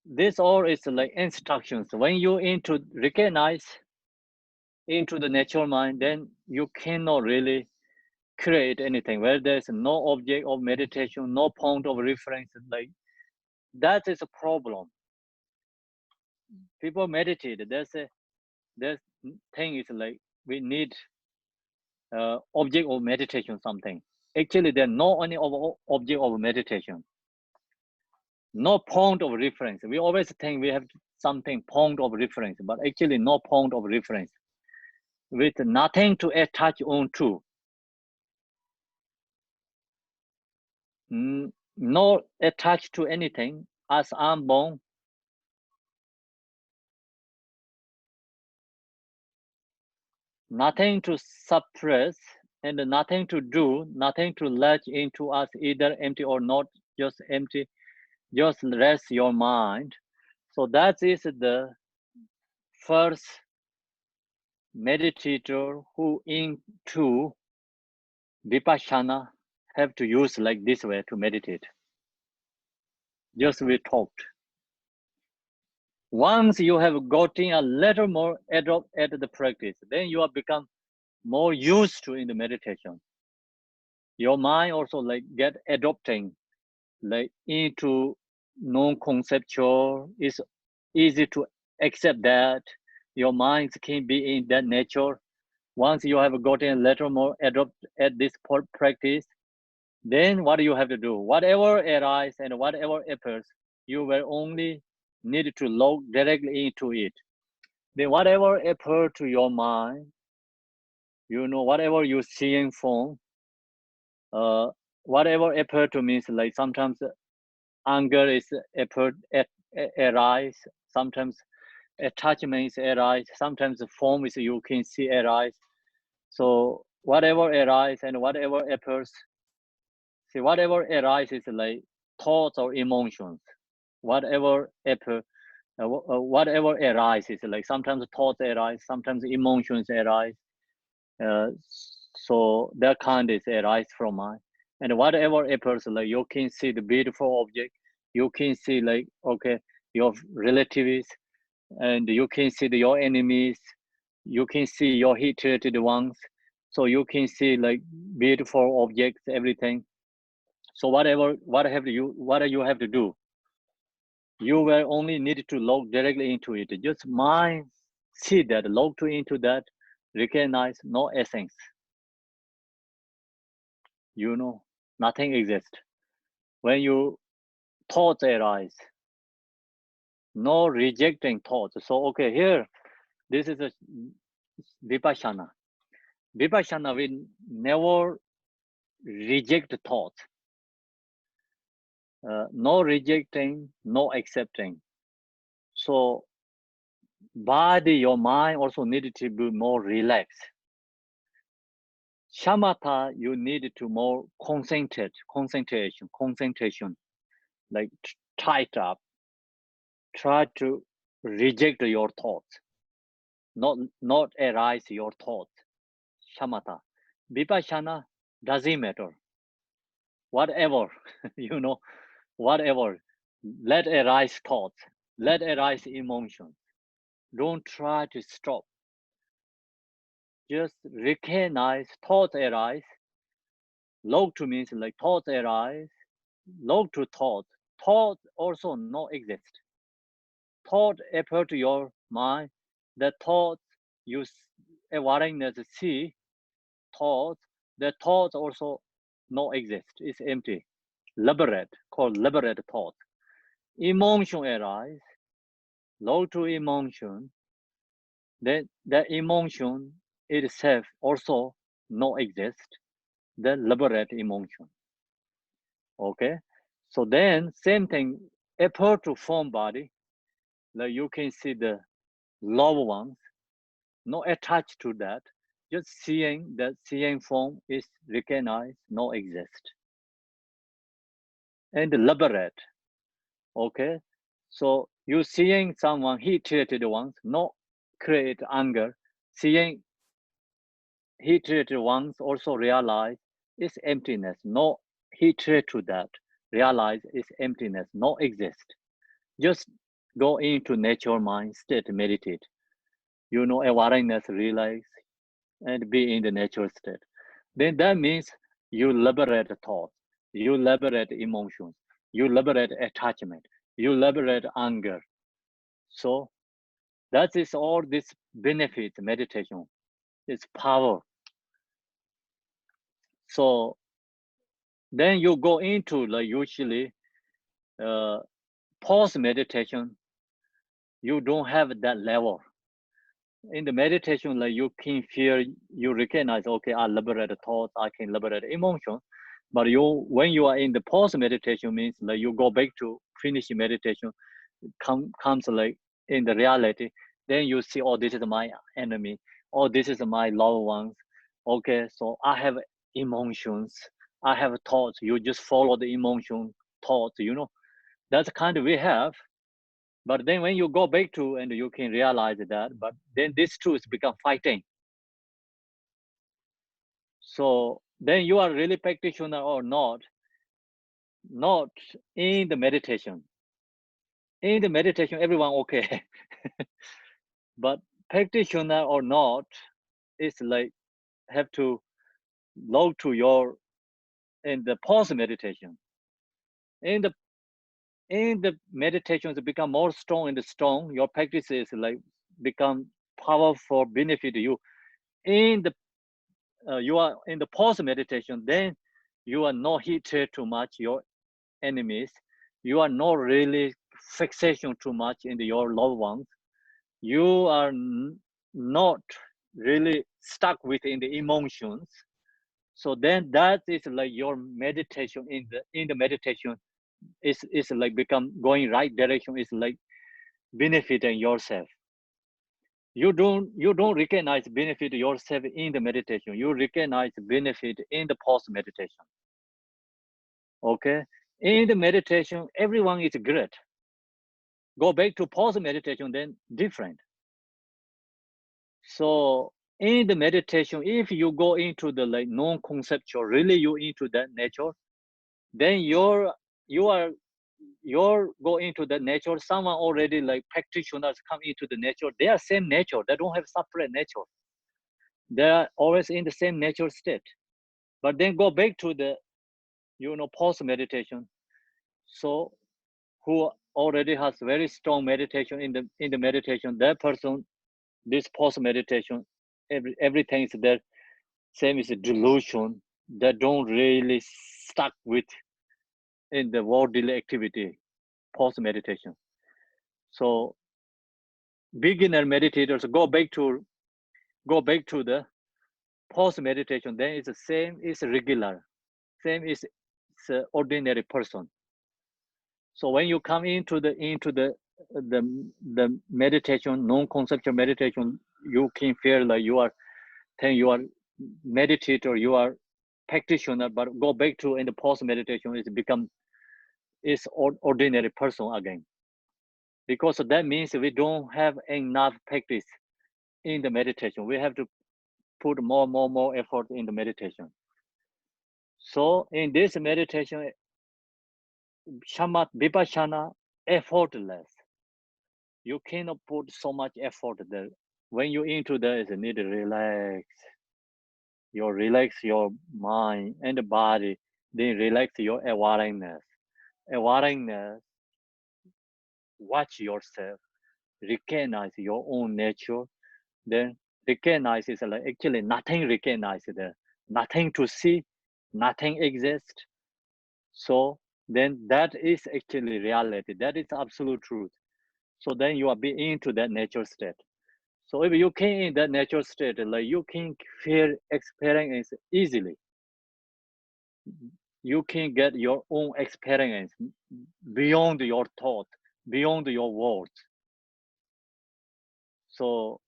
this all is like instructions. When you into recognize into the natural mind, then you cannot really create anything where there's no object of meditation, no point of reference. Like that is a problem. People meditate. There's thing is like we need object of meditation something. Actually, there's no only object of meditation. No point of reference. We always think we have something point of reference, but actually no point of reference. With nothing to attach on to. No attached to anything as I'm born. Nothing to suppress and nothing to do, nothing to latch into us, either empty or not, just empty. Just rest your mind. So that is the first meditator who into Vipassana have to use like this way to meditate. Just we talked. Once you have gotten a little more adopt at the practice, then you have become more used to in the meditation. Your mind also like get adopting like into non-conceptual. It's easy to accept that your minds can be in that nature. Once you have gotten a little more adopt at this practice, then what do you have to do? Whatever arises and whatever appears, you will only need to log directly into it. Then whatever appears to your mind, you know, whatever you're seeing from, whatever appears to means like sometimes anger is arise, sometimes attachment is arise, sometimes the form is you can see arise. So whatever arises and whatever appears, see whatever arises like thoughts or emotions, whatever appear, whatever arises like sometimes thoughts arise, sometimes emotions arise. So that kind is arise from mind, and whatever appears like you can see the beautiful object, you can see like okay your relatives, and you can see your enemies, you can see your hatred ones, so you can see like beautiful objects, everything. So what you have to do, you will only need to log directly into it. Just mind see that, log to into that, recognize no essence. You know, nothing exists. When you thoughts arise, no rejecting thoughts. So okay, here, this is a Vipassana. Vipassana will never reject thoughts. No rejecting, no accepting. So body, your mind also needed to be more relaxed. Shamatha, you need to more concentration, like tight up. Try to reject your thoughts, not arise your thoughts. Shamatha. Vipassana doesn't matter. Whatever, you know, whatever. Let arise thoughts, let arise emotions. Don't try to stop. Just recognize thoughts arise. Log to means like thoughts arise. Log to thought. Thought also no exist. Thought appear to your mind. The thoughts you awareness see thoughts. The thoughts also no exist. It's empty. Liberate, called liberate thought. Emotion arise. Log to emotion. Then the emotion itself also no exist. The liberate emotion. Okay, so then same thing appear to form body, like you can see the loved ones, no attached to that, just seeing that seeing form is recognized, no exist, and liberate. Okay, so you seeing someone hatred ones, no create anger, seeing hatred ones also realize is emptiness, no hatred to that, realize is emptiness, no exist. Just go into nature mind state, meditate. You know, awareness, realize, and be in the natural state. Then that means you liberate thoughts, you liberate emotions, you liberate attachment, you liberate anger. So That is all this benefit meditation. It's power. So then you go into like usually post meditation, you don't have that level. In the meditation, like you can feel, you recognize, okay, I liberate thoughts, I can liberate emotion. But when you are in the post meditation, means like you go back to finish meditation, comes like in the reality, then you see, oh, this is my enemy, oh, this is my loved ones. Okay, so I have emotions, I have thoughts. You just follow the emotion, thoughts, that's the kind of we have. But then when you go back to and you can realize that, but then these two become fighting. So then you are really practitioner or not in the meditation. In the meditation, everyone okay. But practitioner or not, it's like have to log to your in the pause meditation. In the meditations become more strong and strong. Your practice is like become powerful, benefit you. In the you are in the pause meditation, then you are not hated too much your enemies. You are not really fixation too much in your loved ones. You are not really stuck within the emotions. So then that is like your meditation in the meditation is like become going right direction, is like benefiting yourself. You don't recognize benefit yourself in the meditation. You recognize benefit in the post meditation. Okay, in the meditation, everyone is great. Go back to post meditation, then different. So in the meditation, if you go into the like non-conceptual, really you into that nature, then you go into the nature. Someone already like practitioners come into the nature. They are same nature. They don't have separate nature. They are always in the same nature state. But then go back to the post meditation. So who already has very strong meditation in the meditation, that person, this post meditation, everything is there. Same is a delusion that don't really stuck with in the worldly activity post meditation. So beginner meditators go back to the post meditation, then it's the same is regular, same is ordinary person. So when you come into the meditation, non-conceptual meditation, you can feel like you are meditator, you are practitioner, but go back to in the post meditation, it's ordinary person again. Because that means we don't have enough practice in the meditation. We have to put more effort in the meditation. So in this meditation, shamat vipassana, effortless. You cannot put so much effort there. When you into there, is need to relax. You relax your mind and the body, then relax your awareness. Awareness, watch yourself, recognize your own nature. Then recognize is like actually nothing recognized there, nothing to see, nothing exists. So then that is actually reality. That is absolute truth. So then you are being into that nature state. So if you can in that natural state, like you can feel experience easily. You can get your own experience beyond your thought, beyond your words. So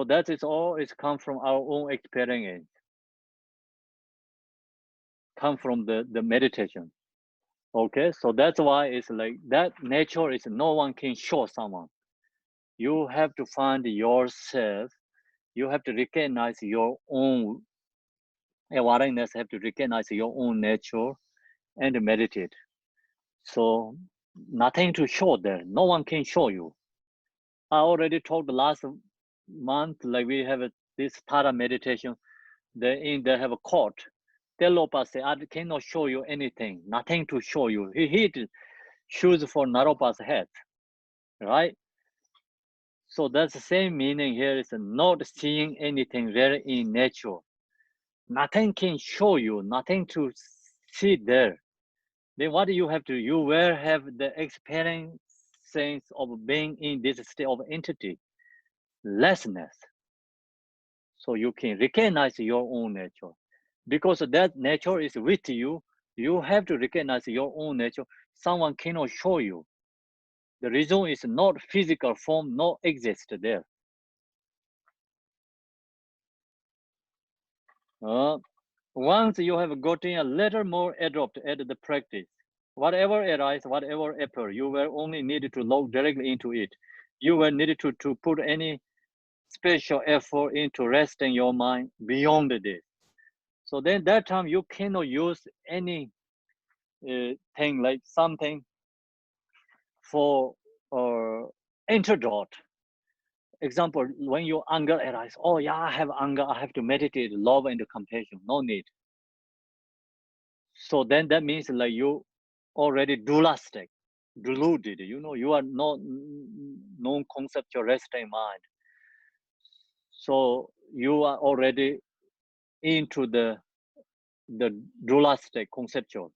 that is all is come from our own experience, come from the meditation. Okay, so that's why it's like that nature is no one can show someone. You have to find yourself. You have to recognize your own awareness, have to recognize your own nature and meditate. So nothing to show there. No one can show you. I already told last month, like we have this Tara meditation. They have a court. Telopa say, I cannot show you anything. Nothing to show you. He hit shoes for Naropa's head, right? So that's the same meaning here is not seeing anything very in nature. Nothing can show you, nothing to see there. Then what you have to, you will have the experience of being in this state of entity, lessness. So you can recognize your own nature. Because that nature is with you, you have to recognize your own nature. Someone cannot show you. The reason is not physical form, not exist there. Once you have gotten a little more adept at the practice, whatever arises, whatever appear, you will only need to look directly into it. You will need to put any special effort into resting your mind beyond this. So then that time you cannot use any thing like something for antidote. Example, when your anger arises, oh yeah, I have anger, I have to meditate, love and compassion, no need. So then that means like you already dualistic, deluded, you know, you are not non-conceptual resting mind. So you are already into the dualistic conceptual.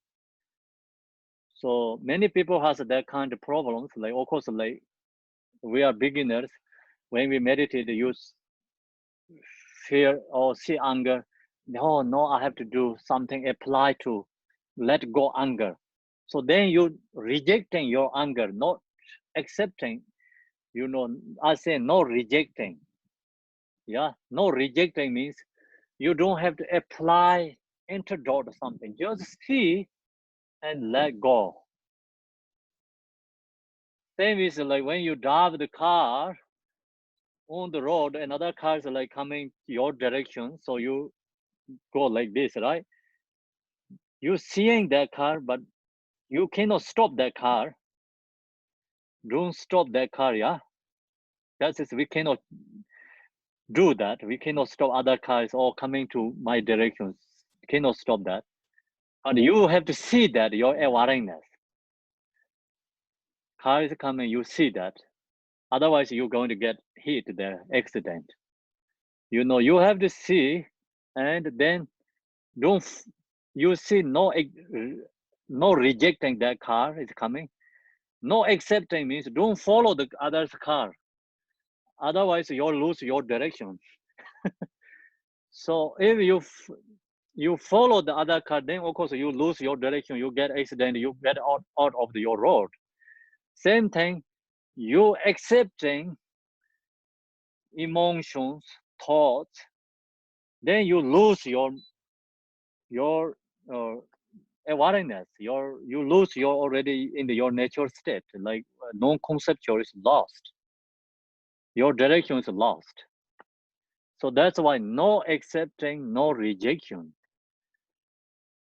So many people has that kind of problems. Like of course, like we are beginners. When we meditate, use fear or see anger. No, I have to do something. Apply to let go anger. So then you rejecting your anger, not accepting. You know, I say no rejecting. Yeah, no rejecting means you don't have to apply antidote or something. Just see and let go. Same is like when you drive the car on the road, another car is like coming your direction, so you go like this, right? You seeing that car, but you cannot stop that car. Don't stop that car, yeah. That is, we cannot do that. We cannot stop other cars all coming to my direction. Cannot stop that. But you have to see that your awareness. Car is coming, you see that. Otherwise, you're going to get hit there, accident. You know, you have to see, and then don't you see no rejecting that car is coming. No accepting means don't follow the other's car. Otherwise, you'll lose your direction. So if you follow the other car, then of course you lose your direction. You get accident. You get out of your road. Same thing. You accepting emotions, thoughts, then you lose your awareness. You lose your already in your natural state. Like non-conceptual is lost. Your direction is lost. So that's why no accepting, no rejection.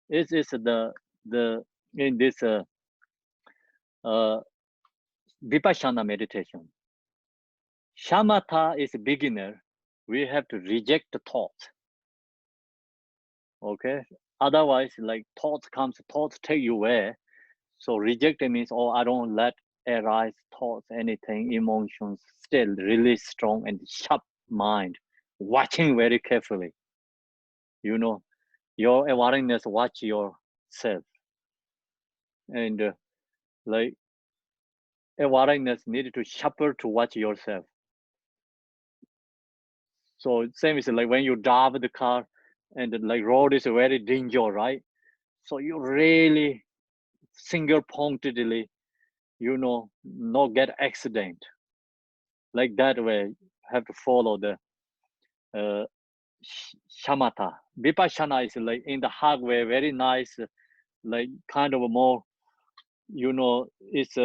This is the in this vipassana meditation. Shamatha is a beginner. We have to reject the thoughts. Okay. Otherwise, like thoughts take you away. So rejecting means, oh, I don't let arise thoughts, anything, emotions, still really strong and sharp mind, watching very carefully. You know, your awareness, watch yourself. And like awareness needed to sharper to watch yourself. So same is like when you drive the car and like road is very dangerous, right? So you really single pointedly, you know, not get accident. Like that way, have to follow the shamatha. Vipassana is like in the hard way, very nice, like kind of a more, you know, it's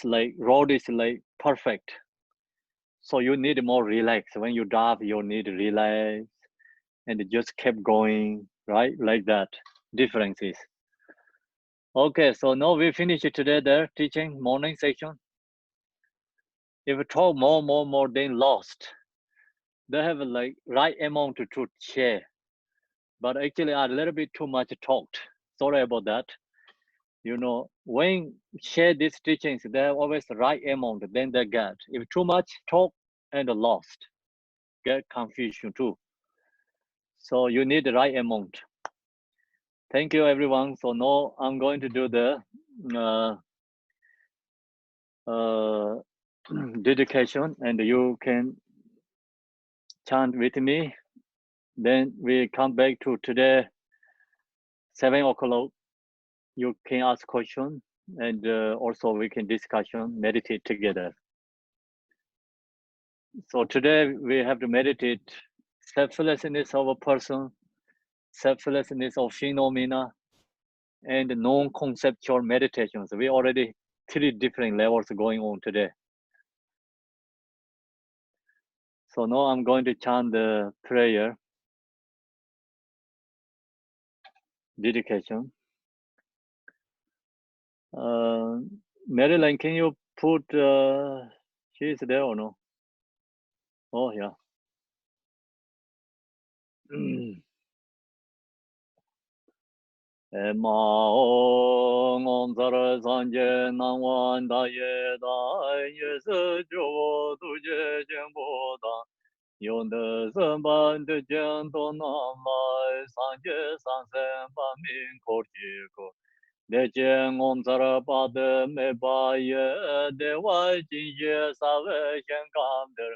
like road is like perfect. So you need more relax. When you drive, you need relax and just keep going, right? Like that. Differences. Okay, so now we finish it today there, teaching morning section. If we talk more, then lost. They have like right amount to share. But actually a little bit too much talked. Sorry about that. You know, when share these teachings, they're always the right amount, then they get. If too much talk and lost, get confusion too. So you need the right amount. Thank you, everyone. So now I'm going to do the dedication, and you can chant with me. Then we come back to today, 7 o'clock. You can ask question, and also we can discussion, meditate together. So today we have to meditate selflessness of a person, selflessness of phenomena, and non-conceptual meditations. We already 3 different levels going on today. So now I'm going to chant the prayer, dedication. Marilyn, can you put, she's there or no? Oh, yeah. Maong zara sanje nangwan da ye da ye se jo du je jembo da yon de ban de jen to nam lai sanje san sen ba min ko ji ko de jen om zara ba de me ba ye de wa jin ye sa we shen kam de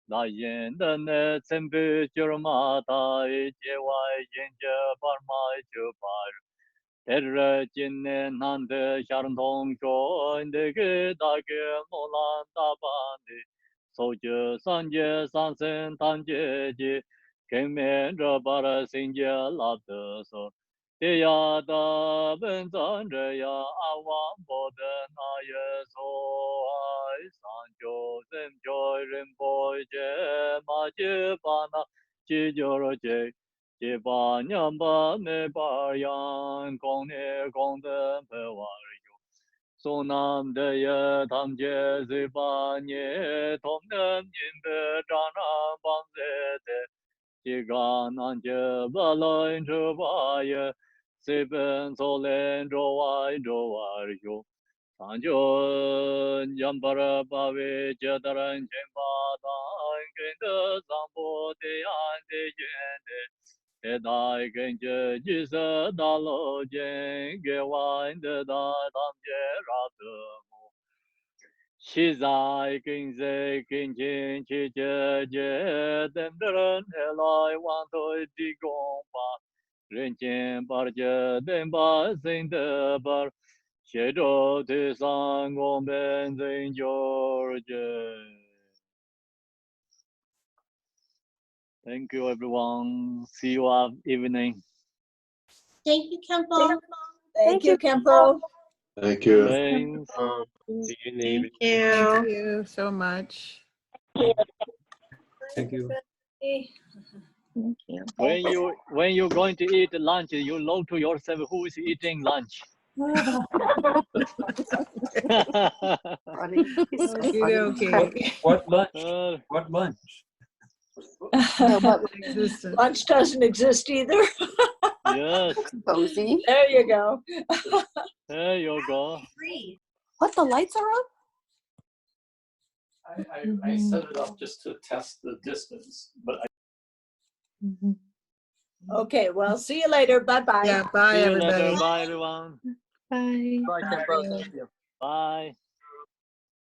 da yin de ne chen bu jur ma da je wa yin je bar ma ju bar Terre cinne nande şarntong çoğunde gıdagı molan tabandi. Socu sanje sansen tanceci, kemen rabara singe labdı so. Deya da ben zanre ya avam boden aye so ay sanjo zemjoy rimboyce macı bana cicoroce. Chỉ ba nhâm ba mê ba yang công nê công tân bê wa yu. So nam de ye tam je zi ba nye tom nem yin bê tra nam bang zê te. Chỉ ga nan je ba loin chu ba ye. Si ben so len ro wa yu. San jun yam para ba we je daran chen ba dan gen de sang bo de an de yen de. Dai genje jisa dalo jen ge wan de da dam je ra de mo. Shizai genze genjin chi je je dem dren helai wan toi di gong ba. Ren chen bar je dem ba sin de bar. Xie zhou de san gong ben zin George. Thank you, everyone. See you evening. Thank you, Kempo. Thank you, Kempo. Thank you. Thanks. See you in the evening. Thank you so much. Thank you. Thank you. When you're going to eat lunch, you look to yourself who is eating lunch. Okay. What lunch? What lunch? Existence. Lunch doesn't exist either. Yes, Cozy. There you go. there you go. What, the lights are up? I set it up just to test the distance, but Okay, well, see you later. Bye-bye. Yeah, bye, See you later. everybody. Bye, everyone. Bye. Bye, Kempo. Thank you. Bye.